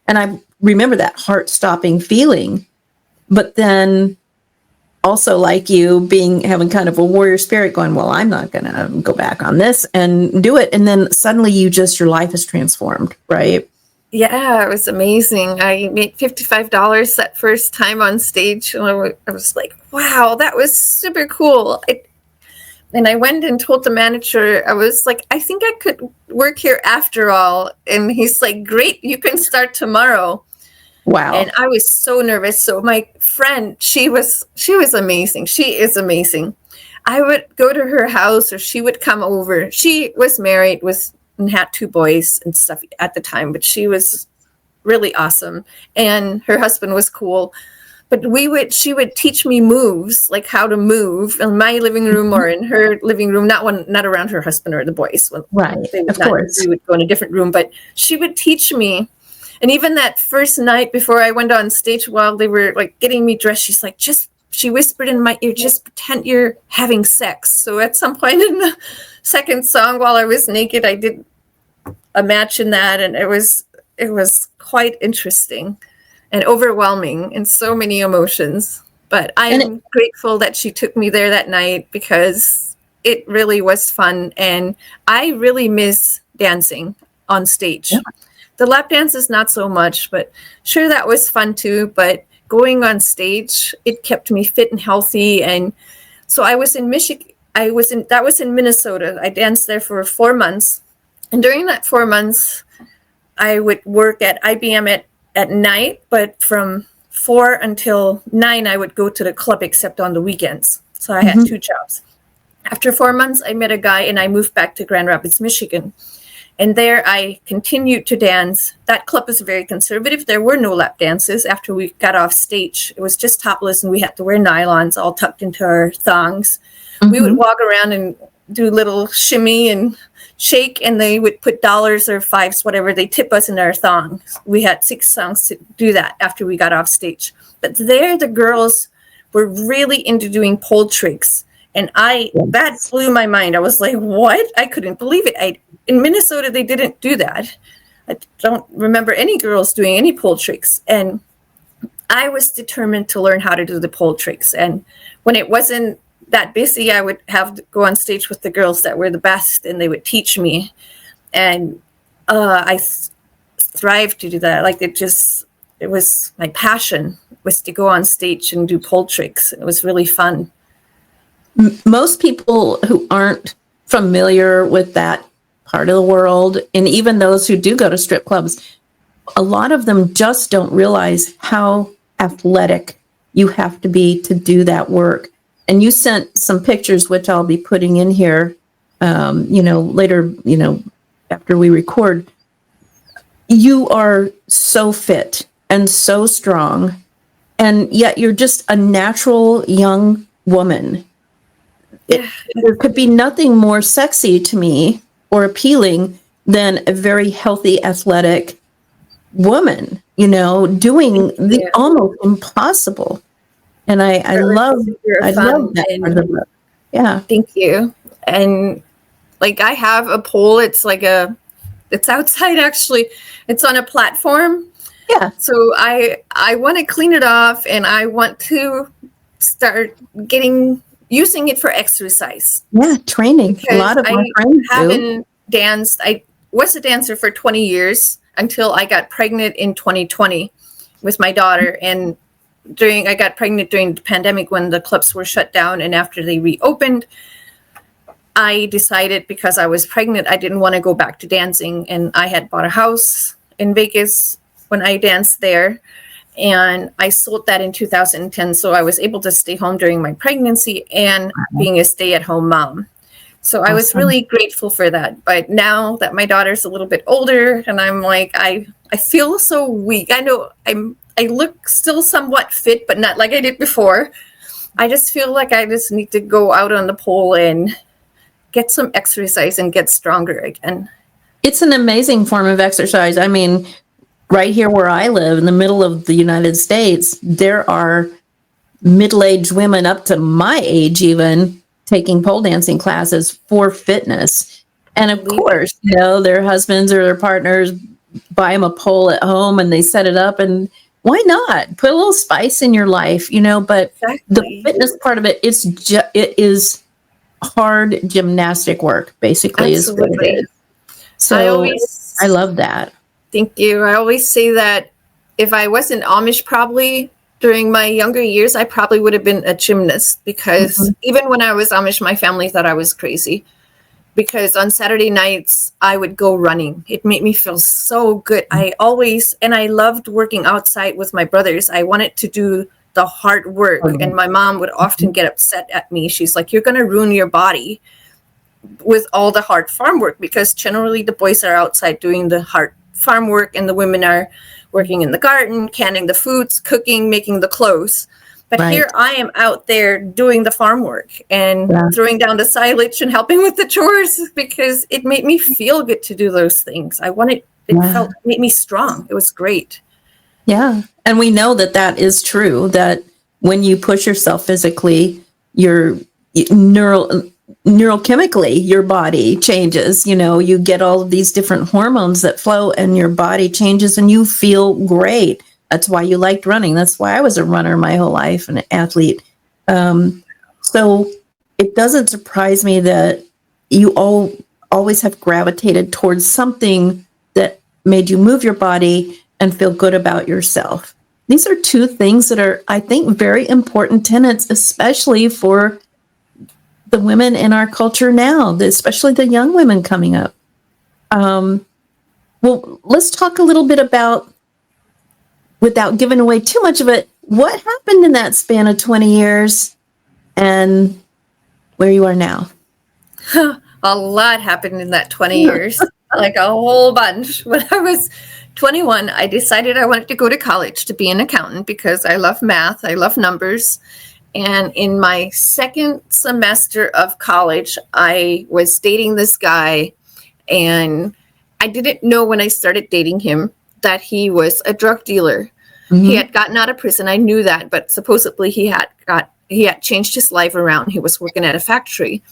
I remember that heart-stopping feeling, but then also like you having kind of a warrior spirit going, well, I'm not going to go back on this and do it. And then suddenly your life is transformed, right? Yeah, it was amazing. I made $55 that first time on stage. And I was like, wow, that was super cool. And I went and told the manager, I was like, I think I could work here after all. And he's like, great, you can start tomorrow. Wow. And I was so nervous. So my friend, she was amazing. She is amazing. I would go to her house, or she would come over. She was married and had 2 boys and stuff at the time, but she was really awesome. And her husband was cool. But she would teach me moves, like how to move in my living room or in her living room, not around her husband or the boys. Right, of course. We would go in a different room, but she would teach me. And even that first night before I went on stage, while they were like getting me dressed, she's like, she whispered in my ear, just pretend you're having sex. So at some point in the second song, while I was naked, I did a match in that. And it was quite interesting and overwhelming and so many emotions. But I'm grateful that she took me there that night, because it really was fun. And I really miss dancing on stage. Yeah. The lap dance is not so much, but sure, that was fun too. But going on stage, it kept me fit and healthy. And so I was in Michigan. That was in Minnesota. I danced there for 4 months. And during that 4 months, I would work at IBM at night, but from 4 until 9, I would go to the club except on the weekends. So I had 2 jobs. After 4 months, I met a guy, and I moved back to Grand Rapids, Michigan. And there I continued to dance. That club was very conservative. There were no lap dances after we got off stage. It was just topless, and we had to wear nylons all tucked into our thongs. We would walk around and do little shimmy and shake, and they would put dollars or $5s, whatever, they tip us in our thongs. We had 6 songs to do that after we got off stage. But there, the girls were really into doing pole tricks. And that blew my mind. I was like, what? I couldn't believe it. In Minnesota, they didn't do that. I don't remember any girls doing any pole tricks. And I was determined to learn how to do the pole tricks. And when it wasn't that busy, I would have to go on stage with the girls that were the best, and they would teach me. And I thrived to do that. Like, it was my passion, was to go on stage and do pole tricks. It was really fun. Most people who aren't familiar with that part of the world, and even those who do go to strip clubs, a lot of them just don't realize how athletic you have to be to do that work. And you sent some pictures, which I'll be putting in here, later, after we record. You are so fit and so strong, and yet you're just a natural young woman. There could be nothing more sexy to me or appealing than a very healthy, athletic woman, doing the almost impossible. And I love that part of the book. Yeah. Thank you. And like, I have a pole. It's it's outside, actually. It's on a platform. Yeah. So I want to clean it off, and I want to start using it for exercise. Yeah, training. A lot of my friends haven't danced. I was a dancer for 20 years until I got pregnant in 2020 with my daughter. And I got pregnant during the pandemic when the clubs were shut down. And after they reopened, I decided, because I was pregnant, I didn't want to go back to dancing. And I had bought a house in Vegas when I danced there. And I sold that in 2010. So I was able to stay home during my pregnancy and being a stay-at-home mom. So I was really grateful for that. But now that my daughter's a little bit older, and I'm like, I feel so weak. I know I look still somewhat fit, but not like I did before. I just feel like I just need to go out on the pole and get some exercise and get stronger again. It's an amazing form of exercise. I mean, right here where I live, in the middle of the United States, there are middle-aged women up to my age even taking pole dancing classes for fitness. And of course, their husbands or their partners buy them a pole at home and they set it up, and why not put a little spice in your life, but exactly. The fitness part of it is hard gymnastic work, basically. Absolutely. Is what it is. So I love that. Thank you. I always say that if I wasn't Amish, probably during my younger years, I probably would have been a gymnast, because even when I was Amish, my family thought I was crazy, because on Saturday nights I would go running. It made me feel so good. I loved working outside with my brothers. I wanted to do the hard work, and my mom would often get upset at me. She's like, "You're going to ruin your body with all the hard farm work," because generally the boys are outside doing the hard farm work and the women are working in the garden, canning the foods, cooking, making the clothes. But here I am out there doing the farm work and throwing down the silage and helping with the chores, because it made me feel good to do those things. It made me strong. It was great. Yeah. And we know that is true, that when you push yourself physically, your neurochemically, your body changes. You get all of these different hormones that flow and your body changes and you feel great. That's why you liked running. That's why I was a runner my whole life and an athlete. So it doesn't surprise me that you always have gravitated towards something that made you move your body and feel good about yourself. These are two things that are, I think, very important tenets, especially for the women in our culture now, especially the young women coming up. Well, let's talk a little bit about, without giving away too much of it, what happened in that span of 20 years and where you are now. A lot happened in that 20 years, like a whole bunch. When I was 21, I decided I wanted to go to college to be an accountant because I love math, I love numbers. And in my second semester of college, I was dating this guy, and I didn't know when I started dating him that he was a drug dealer. Mm-hmm. He had gotten out of prison. I knew that, but supposedly he had changed his life around. He was working at a factory.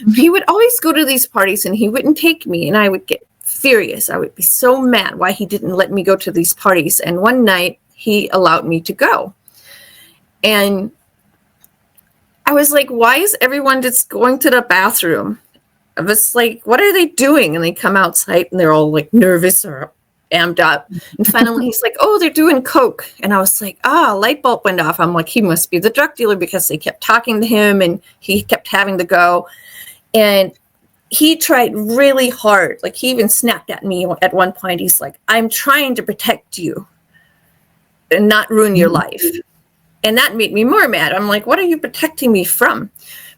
Mm-hmm. He would always go to these parties and he wouldn't take me, and I would get furious. I would be so mad why he didn't let me go to these parties. And one night he allowed me to go. And I was like, why is everyone just going to the bathroom? I was like, what are they doing? And they come outside and they're all like nervous or amped up. And finally he's like, oh, they're doing coke. And I was like, light bulb went off. I'm like, he must be the drug dealer because they kept talking to him and he kept having to go. And he tried really hard. Like, he even snapped at me at one point. He's like, I'm trying to protect you and not ruin your life. And that made me more mad. I'm like, what are you protecting me from?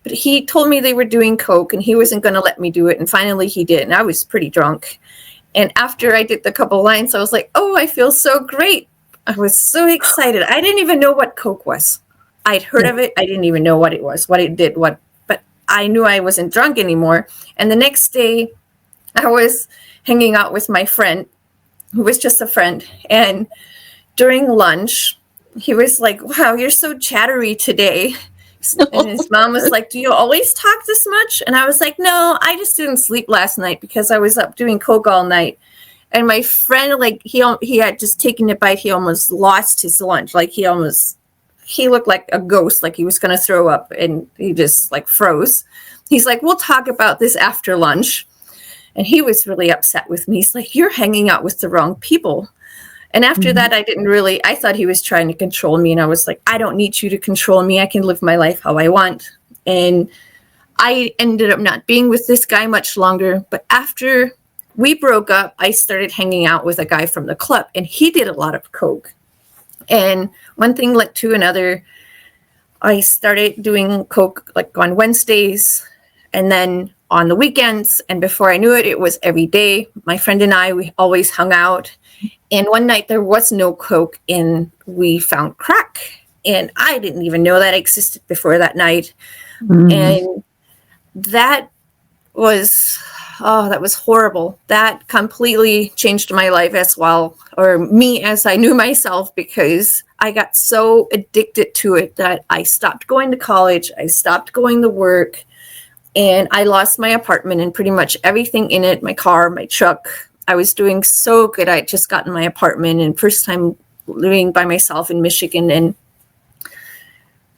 But he told me they were doing coke and he wasn't going to let me do it. And finally he did. And I was pretty drunk. And after I did the couple lines, I was like, oh, I feel so great. I was so excited. I didn't even know what coke was. I'd heard of it. I didn't even know what it was, what it did, but I knew I wasn't drunk anymore. And the next day I was hanging out with my friend, who was just a friend. And during lunch, he was like, wow, you're so chattery today. And his mom was like, do you always talk this much? And I was like, no, I just didn't sleep last night because I was up doing coke all night. And my friend, like, he had just taken a bite. He almost lost his lunch. Like, he looked like a ghost, like he was going to throw up, and he just like froze. He's like, we'll talk about this after lunch. And he was really upset with me. He's like, you're hanging out with the wrong people. And after that, I thought he was trying to control me. And I was like, I don't need you to control me. I can live my life how I want. And I ended up not being with this guy much longer. But after we broke up, I started hanging out with a guy from the club, and he did a lot of coke. And one thing led to another. I started doing coke like on Wednesdays and then on the weekends. And before I knew it, it was every day. My friend and I, we always hung out. And one night there was no coke and we found crack. And I didn't even know that existed before that night. And that was horrible. That completely changed my life as well, or me as I knew myself, because I got so addicted to it that I stopped going to college. I stopped going to work, and I lost my apartment and pretty much everything in it, my car, my truck. I was doing so good. I had just gotten my apartment and first time living by myself in Michigan, and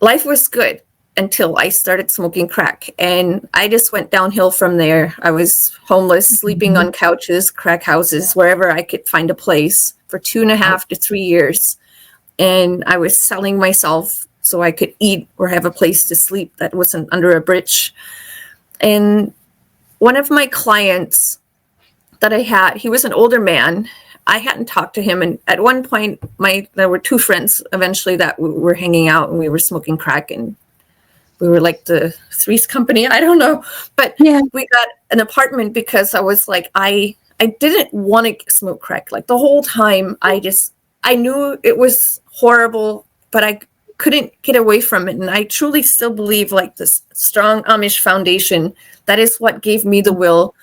life was good until I started smoking crack. And I just went downhill from there. I was homeless, sleeping on couches, crack houses, wherever I could find a place for 2.5 to 3 years. And I was selling myself so I could eat or have a place to sleep that wasn't under a bridge. And one of my clients that I had, he was an older man. I hadn't talked to him. And at one point, there were two friends eventually that were hanging out, and we were smoking crack, and we were like the Three's Company. I don't know. But we got an apartment because I was like, I didn't want to smoke crack. Like the whole time, I knew it was horrible, but I couldn't get away from it. And I truly still believe like this strong Amish foundation, that is what gave me the will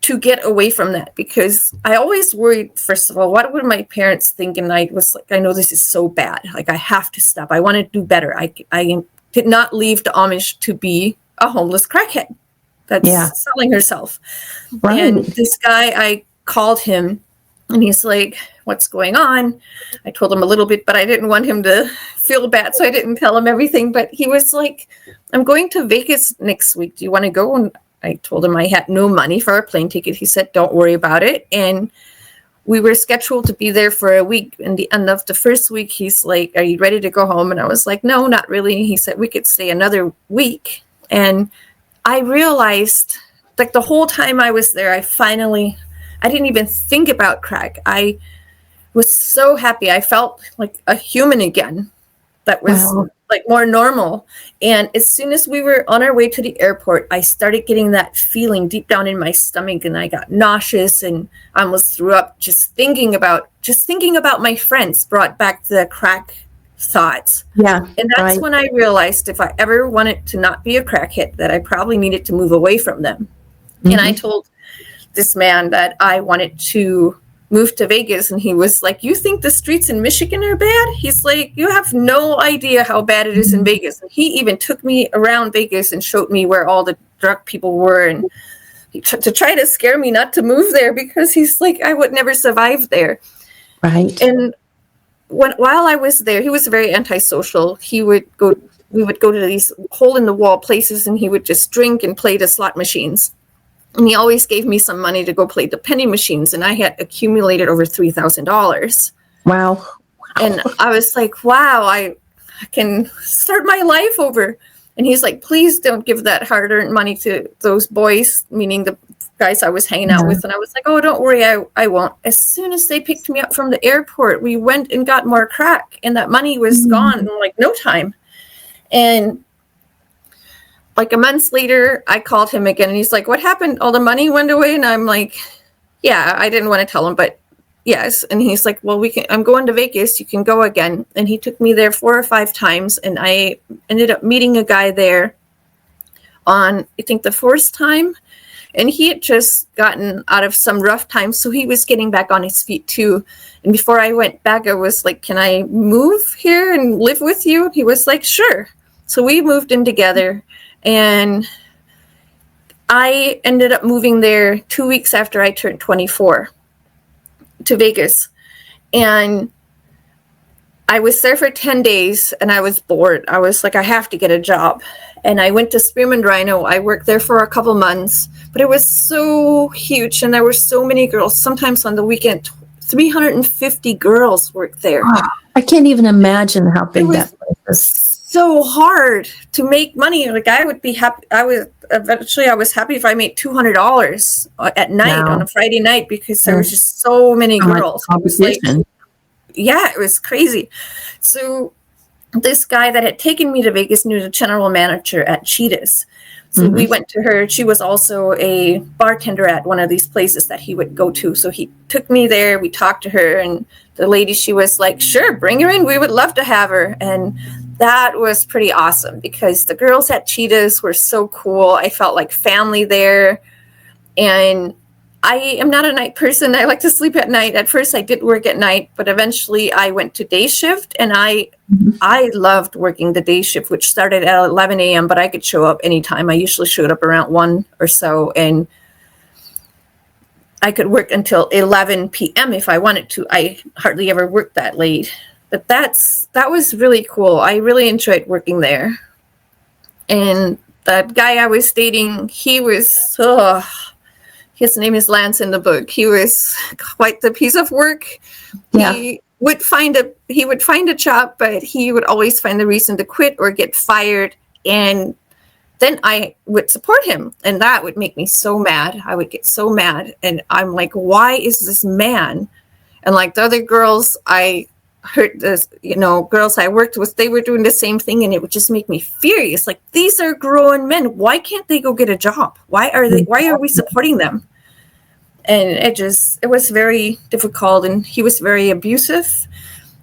to get away from that, because I always worried, first of all, what would my parents think? And I was like, I know this is so bad. Like, I have to stop. I want to do better. I did not leave the Amish to be a homeless crackhead that's selling herself. Right. And this guy, I called him, and he's like, what's going on? I told him a little bit, but I didn't want him to feel bad, so I didn't tell him everything. But he was like, I'm going to Vegas next week. Do you want to go? And I told him I had no money for a plane ticket. He said, don't worry about it. And we were scheduled to be there for a week. And the end of the first week, he's like, are you ready to go home? And I was like, no, not really. He said, we could stay another week. And I realized, like, the whole time I was there, I didn't even think about crack. I was so happy. I felt like a human again. That was like more normal. And as soon as we were on our way to the airport, I started getting that feeling deep down in my stomach, and I got nauseous and I almost threw up. Just thinking about my friends brought back the crack thoughts. Yeah. And that's when I realized if I ever wanted to not be a crackhead, that I probably needed to move away from them. Mm-hmm. And I told this man that I wanted to move to Vegas, and he was like, you think the streets in Michigan are bad? He's like, you have no idea how bad it is in Vegas. And he even took me around Vegas and showed me where all the drug people were, and to try to scare me not to move there, because he's like, I would never survive there. Right. And while I was there, he was very antisocial. We would go to these hole in the wall places, and he would just drink and play the slot machines. And he always gave me some money to go play the penny machines. And I had accumulated over $3,000. Wow. And I was like, wow, I can start my life over. And he's like, please don't give that hard-earned money to those boys, meaning the guys I was hanging out with, and I was like, oh, don't worry, I won't. As soon as they picked me up from the airport, we went and got more crack, and that money was gone in like no time. And like a month later, I called him again, and he's like, what happened? All the money went away? And I'm like, yeah, I didn't want to tell him, but yes. And he's like, well, I'm going to Vegas. You can go again. And he took me there 4 or 5 times. And I ended up meeting a guy there on, I think, the 4th time. And he had just gotten out of some rough times. So he was getting back on his feet too. And before I went back, I was like, can I move here and live with you? He was like, sure. So we moved in together. And I ended up moving there 2 weeks after I turned 24 to Vegas. And I was there for 10 days and I was bored. I was like, I have to get a job. And I went to Spearmint Rhino. I worked there for a couple months, but it was so huge. And there were so many girls. Sometimes on the weekend, 350 girls worked there. I can't even imagine how big that place is. So hard to make money. Like I would be happy. I was happy if I made $200 at night on a Friday night, because there was just so many girls. It was like, yeah, it was crazy. So this guy that had taken me to Vegas knew the general manager at Cheetah's. So we went to her. She was also a bartender at one of these places that he would go to. So he took me there. We talked to her, and the lady, she was like, sure, bring her in. We would love to have her. And that was pretty awesome, because the girls at Cheetah's were so cool. I felt like family there. And I am not a night person. I like to sleep at night. At first I did work at night, but eventually I went to day shift, and I loved working the day shift, which started at 11 a.m., but I could show up anytime. I usually showed up around 1 or so, and I could work until 11 p.m. if I wanted to. I hardly ever worked that late, but that was really cool. I really enjoyed working there. And that guy I was dating, he was, his name is Lance in the book. He was quite the piece of work. Yeah. He would find a job, but he would always find a reason to quit or get fired. And then I would support him. And that would make me so mad. I would get so mad. And I'm like, why is this man? And like the other girls, I heard this, girls I worked with, they were doing the same thing. And it would just make me furious. Like, these are grown men. Why can't they go get a job? Why are we supporting them? And it was very difficult. And he was very abusive.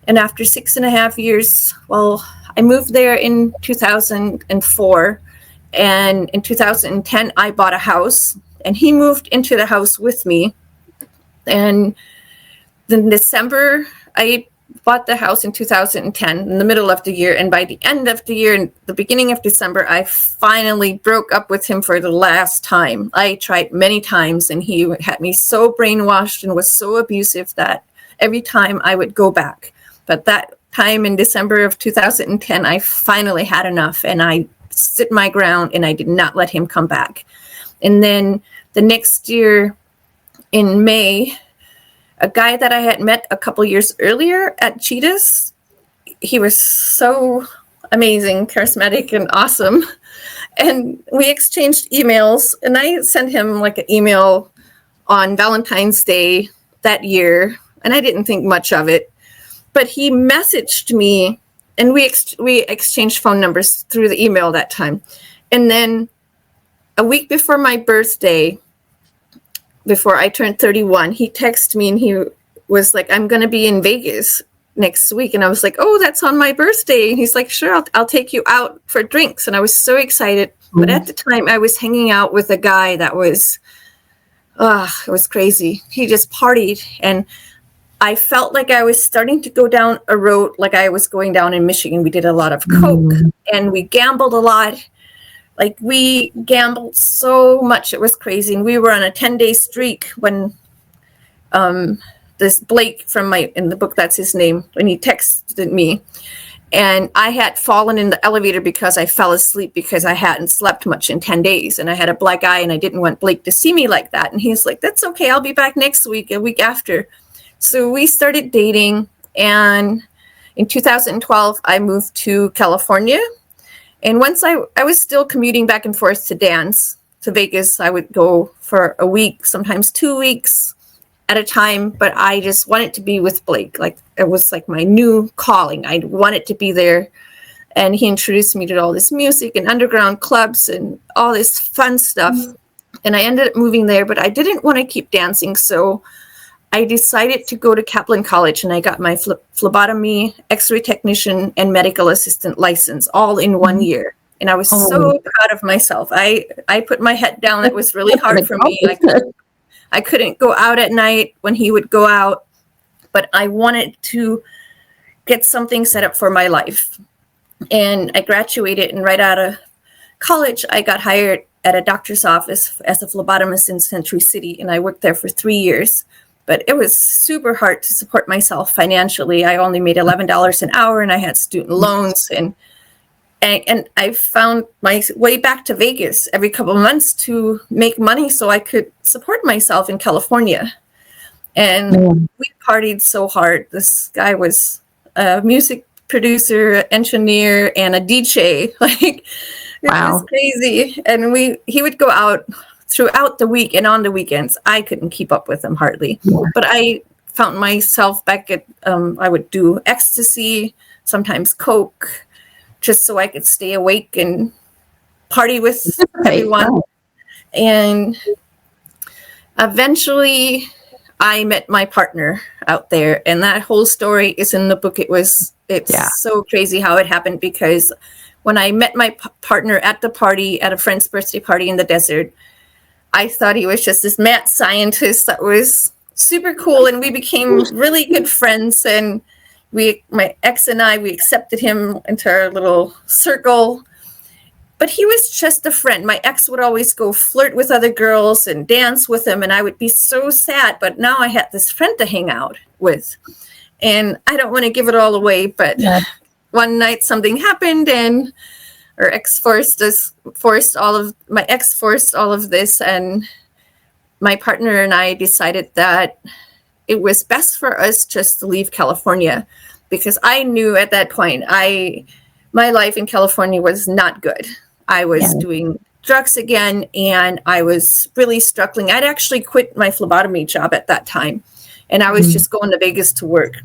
And after 6.5 years, I moved there in 2004. And in 2010, I bought a house, and he moved into the house with me. And in December, I bought the house in 2010, in the middle of the year. And by the end of the year, in the beginning of December, I finally broke up with him for the last time. I tried many times, and he had me so brainwashed and was so abusive that every time I would go back. But that time in December of 2010, I finally had enough, and I stood my ground, and I did not let him come back. And then the next year in May, a guy that I had met a couple years earlier at Cheetah's, he was so amazing, charismatic, and awesome. And we exchanged emails, and I sent him like an email on Valentine's Day that year, and I didn't think much of it. But he messaged me, and we exchanged phone numbers through the email that time. And then a week before my birthday, before I turned 31, he texted me, and he was like, I'm going to be in Vegas next week. And I was like, oh, that's on my birthday. And he's like, sure, I'll take you out for drinks. And I was so excited. But at the time, I was hanging out with a guy that was, it was crazy. He just partied. And I felt like I was starting to go down a road like I was going down in Michigan. We did a lot of coke, and we gambled a lot. Like, we gambled so much. It was crazy. And we were on a 10-day streak when this Blake in the book, that's his name, when he texted me. And I had fallen in the elevator because I fell asleep because I hadn't slept much in 10 days. And I had a black eye, and I didn't want Blake to see me like that. And he's like, that's okay. I'll be back next week, a week after. So we started dating. And in 2012, I moved to California. And once I was still commuting back and forth to dance, to Vegas, I would go for a week, sometimes 2 weeks at a time, but I just wanted to be with Blake. Like, it was like my new calling. I wanted to be there. And he introduced me to all this music and underground clubs and all this fun stuff. And I ended up moving there, but I didn't want to keep dancing. So I decided to go to Kaplan College, and I got my phlebotomy, x-ray technician, and medical assistant license all in 1 year. And I was so proud of myself. I put my head down. It was really hard for me. I couldn't go out at night when he would go out, but I wanted to get something set up for my life. And I graduated, and right out of college, I got hired at a doctor's office as a phlebotomist in Century City, and I worked there for 3 years. But it was super hard to support myself financially. I only made $11 an hour, and I had student loans, and I found my way back to Vegas every couple of months to make money so I could support myself in California. And we partied so hard. This guy was a music producer, engineer, and a DJ. Like, it was crazy. And he would go out throughout the week and on the weekends. I couldn't keep up with him hardly. But I found myself back at, I would do ecstasy, sometimes coke, just so I could stay awake and party with everyone. And eventually I met my partner out there, and that whole story is in the book. It's so crazy how it happened, because when I met my partner at the party, at a friend's birthday party in the desert, I thought he was just this mad scientist that was super cool, and we became really good friends. And my ex and I, we accepted him into our little circle. But he was just a friend. My ex would always go flirt with other girls and dance with them, and I would be so sad. But now I had this friend to hang out with. And I don't want to give it all away, but one night something happened, and my ex forced all of this, and my partner and I decided that it was best for us just to leave California, because I knew at that point my life in California was not good. I was doing drugs again, and I was really struggling. I'd actually quit my phlebotomy job at that time, and I was just going to Vegas to work.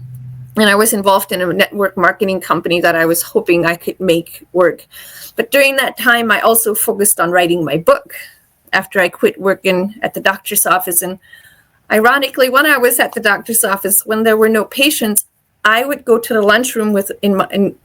And I was involved in a network marketing company that I was hoping I could make work. But during that time, I also focused on writing my book after I quit working at the doctor's office. And ironically, when I was at the doctor's office, when there were no patients, I would go to the lunchroom and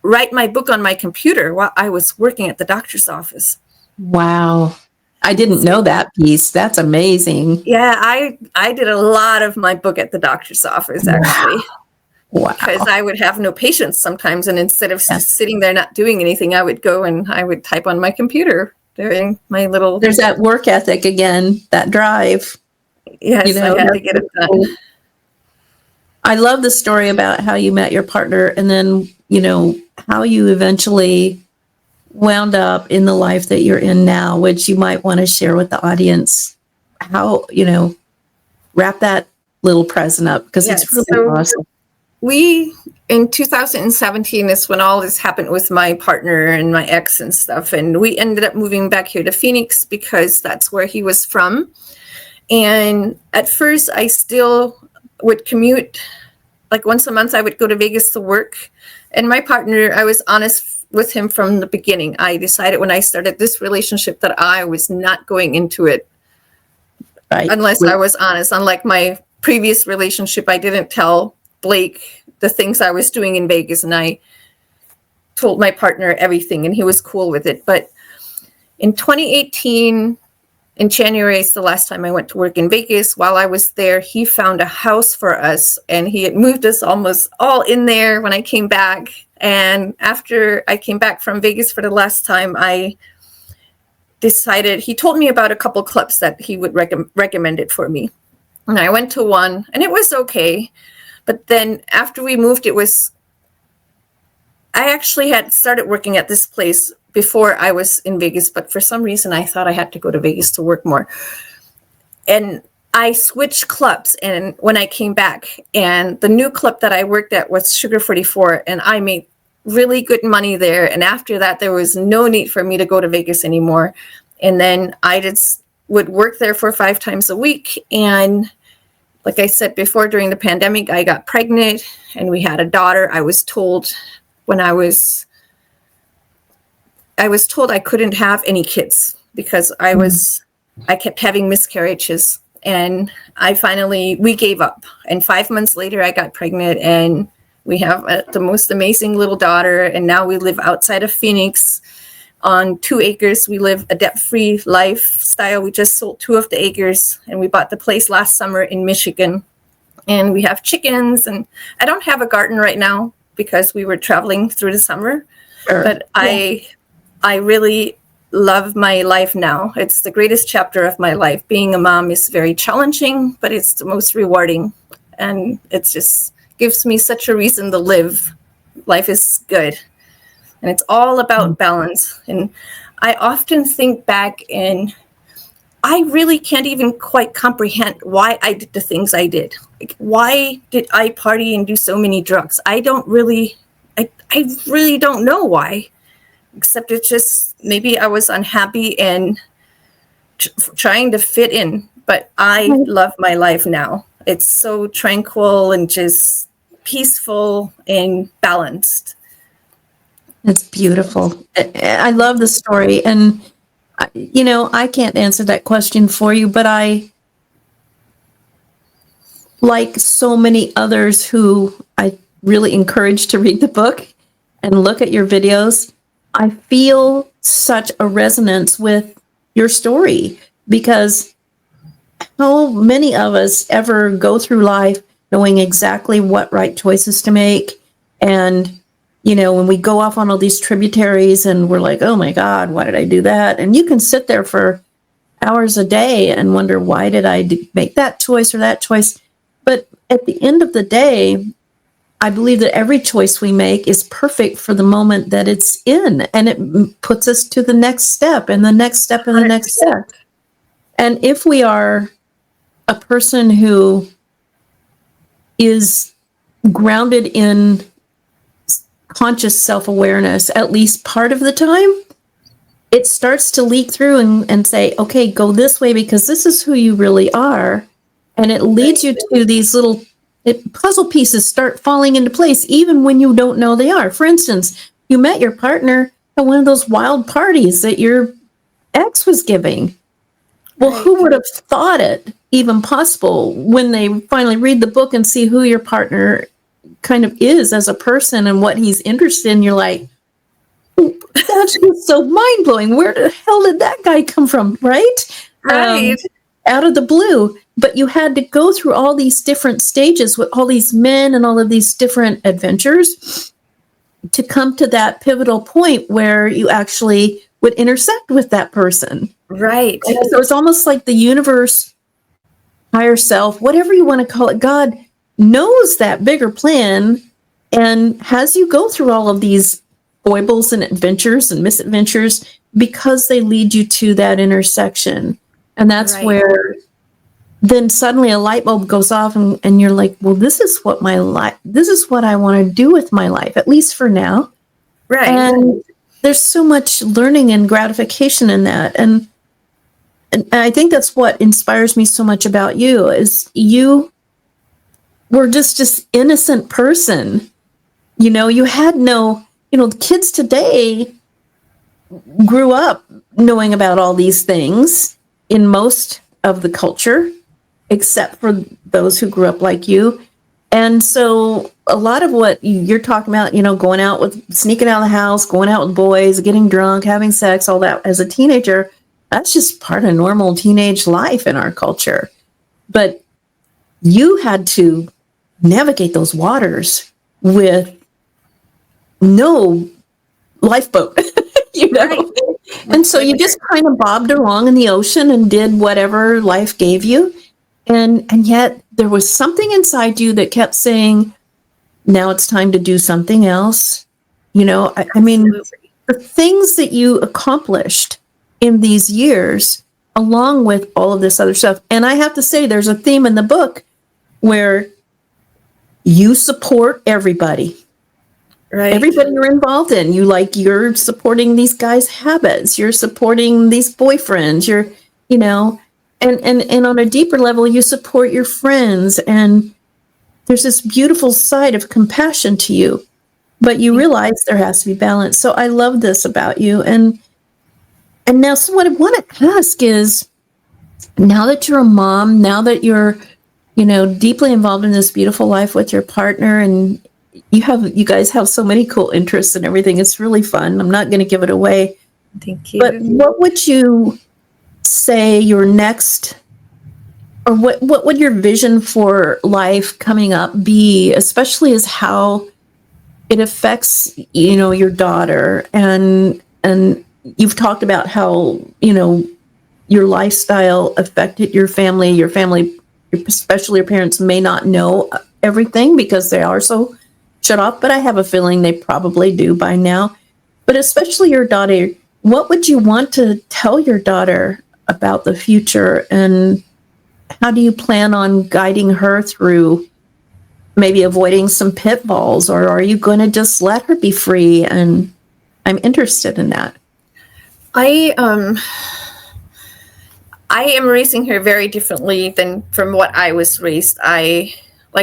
write my book on my computer while I was working at the doctor's office. Wow. I didn't know that piece. That's amazing. Yeah, I did a lot of my book at the doctor's office, actually. Wow. Because I would have no patience sometimes, and instead of just sitting there not doing anything, I would go and I would type on my computer during my little... There's that work ethic again, that drive. Yes, I had to get it done. I love the story about how you met your partner, and then, how you eventually wound up in the life that you're in now, which you might want to share with the audience. How, wrap that little present up, because it's really awesome. In 2017 is when all this happened with my partner and my ex and stuff. And we ended up moving back here to Phoenix because that's where he was from. And at first I still would commute, like once a month I would go to Vegas to work. And my partner, I was honest with him from the beginning. I decided when I started this relationship that I was not going into it unless I was honest. Unlike my previous relationship, I didn't tell Blake the things I was doing in Vegas, and I told my partner everything, and he was cool with it. But in 2018, in January, is the last time I went to work in Vegas. While I was there, he found a house for us, and he had moved us almost all in there when I came back. And after I came back from Vegas for the last time, I decided, he told me about a couple clubs that he would recommend it for me. And I went to one, and it was okay. But then after we moved, I actually had started working at this place before I was in Vegas, but for some reason I thought I had to go to Vegas to work more. And I switched clubs, and when I came back, and the new club that I worked at was Sugar 44, and I made really good money there. And after that, there was no need for me to go to Vegas anymore. And then I just would work there for 5 times a week. And like I said before, during the pandemic, I got pregnant and we had a daughter. I was told I couldn't have any kids because I kept having miscarriages. And we gave up. And 5 months later, I got pregnant and we have the most amazing little daughter. And now we live outside of Phoenix on 2 acres. We live a debt-free lifestyle. We just sold 2 of the acres and we bought the place last summer in Michigan. And we have chickens, and I don't have a garden right now because we were traveling through the summer. Sure. But yeah. I really love my life now. It's the greatest chapter of my life. Being a mom is very challenging, but it's the most rewarding. And it just gives me such a reason to live. Life is good. And it's all about balance. And I often think back and I really can't even quite comprehend why I did the things I did. Like, why did I party and do so many drugs? I really don't know why, except it's just maybe I was unhappy and trying to fit in. But I love my life now. It's so tranquil and just peaceful and balanced. It's beautiful. I love the story. And, I can't answer that question for you, but I, like so many others who I really encourage to read the book and look at your videos, I feel such a resonance with your story, because how many of us ever go through life knowing exactly what right choices to make? And when we go off on all these tributaries and we're like, oh my God, why did I do that? And you can sit there for hours a day and wonder, why did I make that choice or that choice? But at the end of the day, I believe that every choice we make is perfect for the moment that it's in. And it puts us to the next step and the next step and the next step. And if we are a person who is grounded in conscious self-awareness, at least part of the time, it starts to leak through and say, okay, go this way because this is who you really are. And it leads you to these little puzzle pieces start falling into place, even when you don't know they are. For instance, you met your partner at one of those wild parties that your ex was giving. Well, who would have thought it even possible when they finally read the book and see who your partner kind of is as a person and what he's interested in? You're like, that's just so mind-blowing. Where the hell did that guy come from? Right. Out of the blue. But you had to go through all these different stages with all these men and all of these different adventures to come to that pivotal point where you actually would intersect with that person. Right. And so it's almost like the universe, higher self, whatever you want to call it, God knows that bigger plan and has you go through all of these foibles and adventures and misadventures because they lead you to that intersection. And that's where then suddenly a light bulb goes off and you're like, well, this is what I want to do with my life, at least for now. Right. And there's so much learning and gratification in that. And I think that's what inspires me so much about you is you were just this innocent person. You had no, the kids today grew up knowing about all these things in most of the culture, except for those who grew up like you. And so a lot of what you're talking about, going out sneaking out of the house, going out with boys, getting drunk, having sex, all that as a teenager, that's just part of normal teenage life in our culture. But you had to navigate those waters with no lifeboat, Right. And so you just kind of bobbed along in the ocean and did whatever life gave you. And yet there was something inside you that kept saying, now it's time to do something else. I mean, the things that you accomplished in these years, along with all of this other stuff. And I have to say, there's a theme in the book where you support everybody. Right. Everybody you're involved in, you're supporting these guys' habits, you're supporting these boyfriends, and on a deeper level, you support your friends, and there's this beautiful side of compassion to you, but you realize there has to be balance. So I love this about you. And now, so what I want to ask is, now that you're a mom, now that you're, deeply involved in this beautiful life with your partner, and you guys have so many cool interests and everything. It's really fun. I'm not going to give it away. Thank you. But what would you say your next, or what would your vision for life coming up be, especially as how it affects, your daughter, and you've talked about how, your lifestyle affected your family, especially your parents may not know everything because they are so shut off, but I have a feeling they probably do by now. But especially your daughter, what would you want to tell your daughter about the future, and how do you plan on guiding her through maybe avoiding some pitfalls, or are you going to just let her be free? And I'm interested in that. I am raising her very differently than from what I was raised.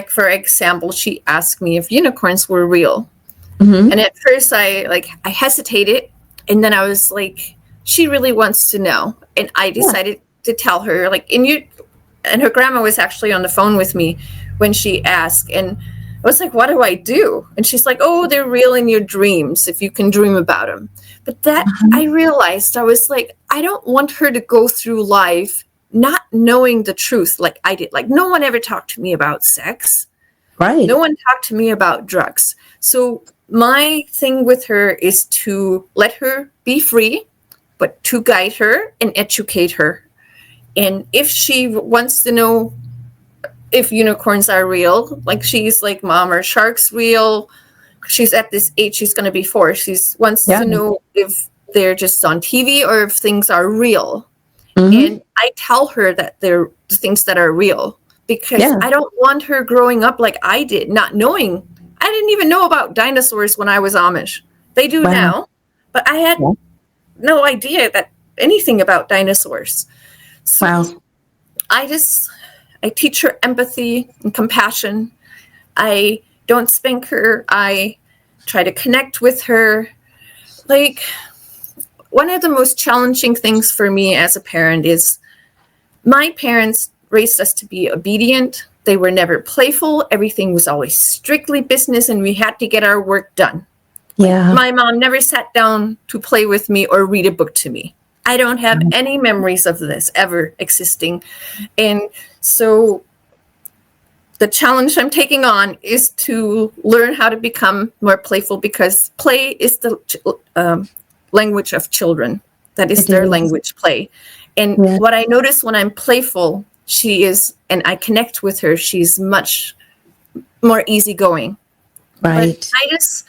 For example, she asked me if unicorns were real. Mm-hmm. And at first I hesitated, and then I was like, she really wants to know. And I decided to tell her, and her grandma was actually on the phone with me when she asked, and I was like, what do I do? And she's like, oh, they're real in your dreams if you can dream about them. But that I realized, I was like, I don't want her to go through life not knowing the truth like I did. Like, no one ever talked to me about sex. Right. No one talked to me about drugs. So my thing with her is to let her be free, but to guide her and educate her. And if she wants to know if unicorns are real, like she's like, Mom, are sharks real? She's at this age, she's going to be 4. She wants to know if they're just on TV or if things are real. Mm-hmm. And I tell her that they're things that are real, because I don't want her growing up like I did, not knowing. I didn't even know about dinosaurs when I was Amish. They do now, but I had no idea that anything about dinosaurs. So I teach her empathy and compassion. I don't spank her. I try to connect with her. Like, one of the most challenging things for me as a parent is my parents raised us to be obedient. They were never playful. Everything was always strictly business, and we had to get our work done. Yeah. My mom never sat down to play with me or read a book to me. I don't have any memories of this ever existing. And so the challenge I'm taking on is to learn how to become more playful, because play is the language of children. That is their language, play. And what I notice when I'm playful, she is, and I connect with her, she's much more easygoing. Right. But I just,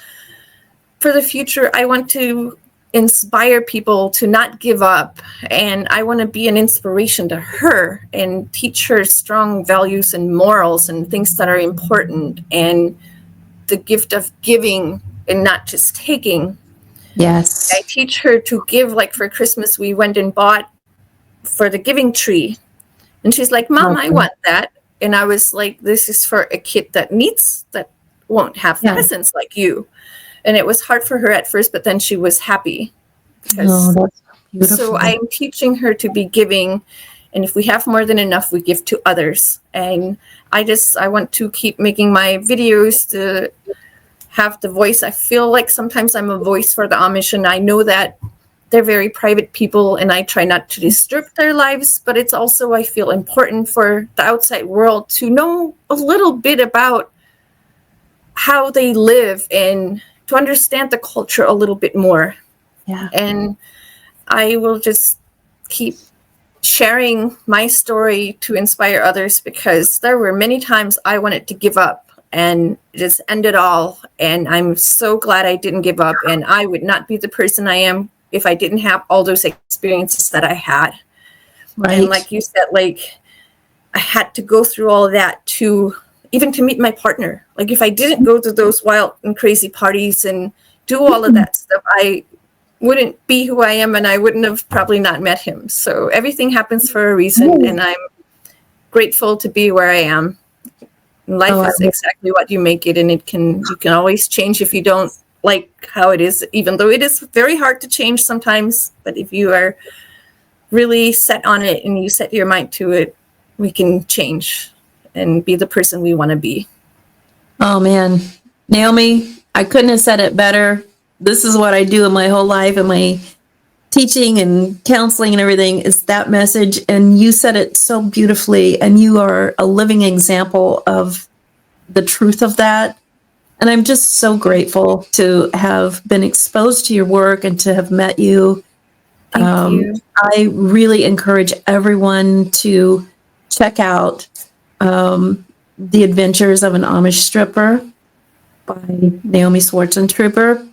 for the future, I want to inspire people to not give up, and I want to be an inspiration to her and teach her strong values and morals and things that are important, and the gift of giving and not just taking. Yes. I teach her to give. Like, for Christmas, we went and bought for the giving tree, and she's like, Mom, I want that. And I was like, this is for a kid that won't have presents like you. And it was hard for her at first, but then she was happy. That's beautiful. So I'm teaching her to be giving. And if we have more than enough, we give to others. And I want to keep making my videos to have the voice. I feel like sometimes I'm a voice for the Amish, and I know that they're very private people, and I try not to disturb their lives. But it's also, I feel, important for the outside world to know a little bit about how they live and to understand the culture a little bit more. Yeah. And I will just keep sharing my story to inspire others, because there were many times I wanted to give up and just end it all. And I'm so glad I didn't give up. And I would not be the person I am if I didn't have all those experiences that I had. Right. And like you said, like, I had to go through all of that to even to meet my partner. Like if I didn't go to those wild and crazy parties and do all of that stuff, I wouldn't be who I am, and I wouldn't have probably not met him. So everything happens for a reason, and I'm grateful to be where I am. Life is exactly what you make it, and you can always change if you don't like how it is, even though it is very hard to change sometimes. But if you are really set on it and you set your mind to it, we can change and be the person we want to be. Oh man, Naomi, I couldn't have said it better. This is what I do in my whole life, and my teaching and counseling and everything is that message. And you said it so beautifully, and you are a living example of the truth of that. And I'm just so grateful to have been exposed to your work and to have met you. Thank you. I really encourage everyone to check out The Adventures of an Amish Stripper by Naomi Swartzentruber.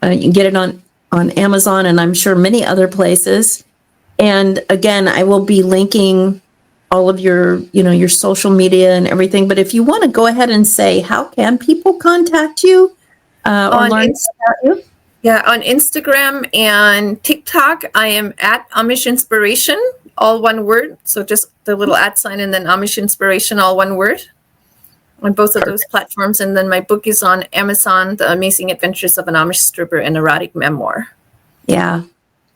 You can get it on Amazon, and I'm sure many other places. And again, I will be linking all of your social media and everything. But if you want to go ahead and say, how can people contact you or learn about you? Yeah, on Instagram and TikTok, I am at Amish Inspiration, all one word. So just the little @ and then Amish Inspiration, all one word, on both of those platforms. And then my book is on Amazon, The Amazing Adventures of an Amish Stripper, an erotic memoir. Yeah,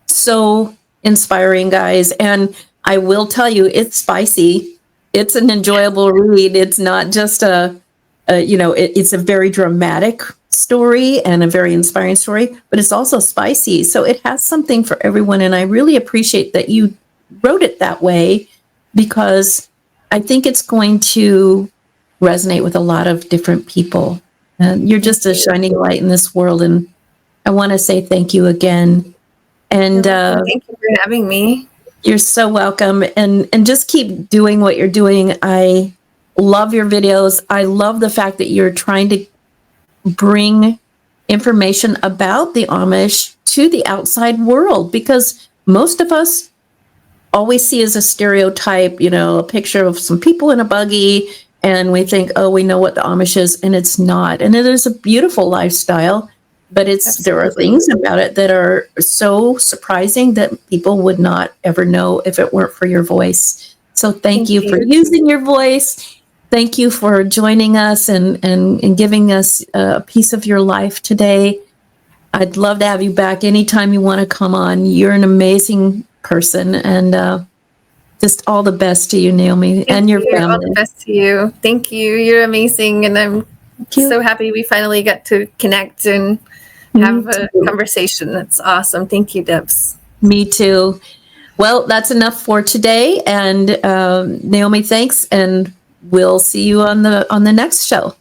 so inspiring, guys. And I will tell you, it's spicy. It's an enjoyable read. It's not just it's a very dramatic story and a very inspiring story, but it's also spicy. So it has something for everyone. And I really appreciate that you wrote it that way, because I think it's going to resonate with a lot of different people. And you're just a shining light in this world. And I want to say thank you again. And thank you for having me. You're so welcome. And just keep doing what you're doing. I love your videos. I love the fact that you're trying to bring information about the Amish to the outside world, because most of us always see as a stereotype, a picture of some people in a buggy, and we think, oh, we know what the Amish is, and it's not. And it is a beautiful lifestyle, but there are things about it that are so surprising that people would not ever know if it weren't for your voice. So thank you for using your voice. Thank you for joining us and giving us a piece of your life today. I'd love to have you back anytime you want to come on. You're an amazing person, and just all the best to you, Naomi, and your family. All the best to you. Thank you. You're amazing, and I'm so happy we finally got to connect and have a conversation. That's awesome. Thank you, Debz. Me too. Well, that's enough for today. And Naomi, thanks, and we'll see you on the next show.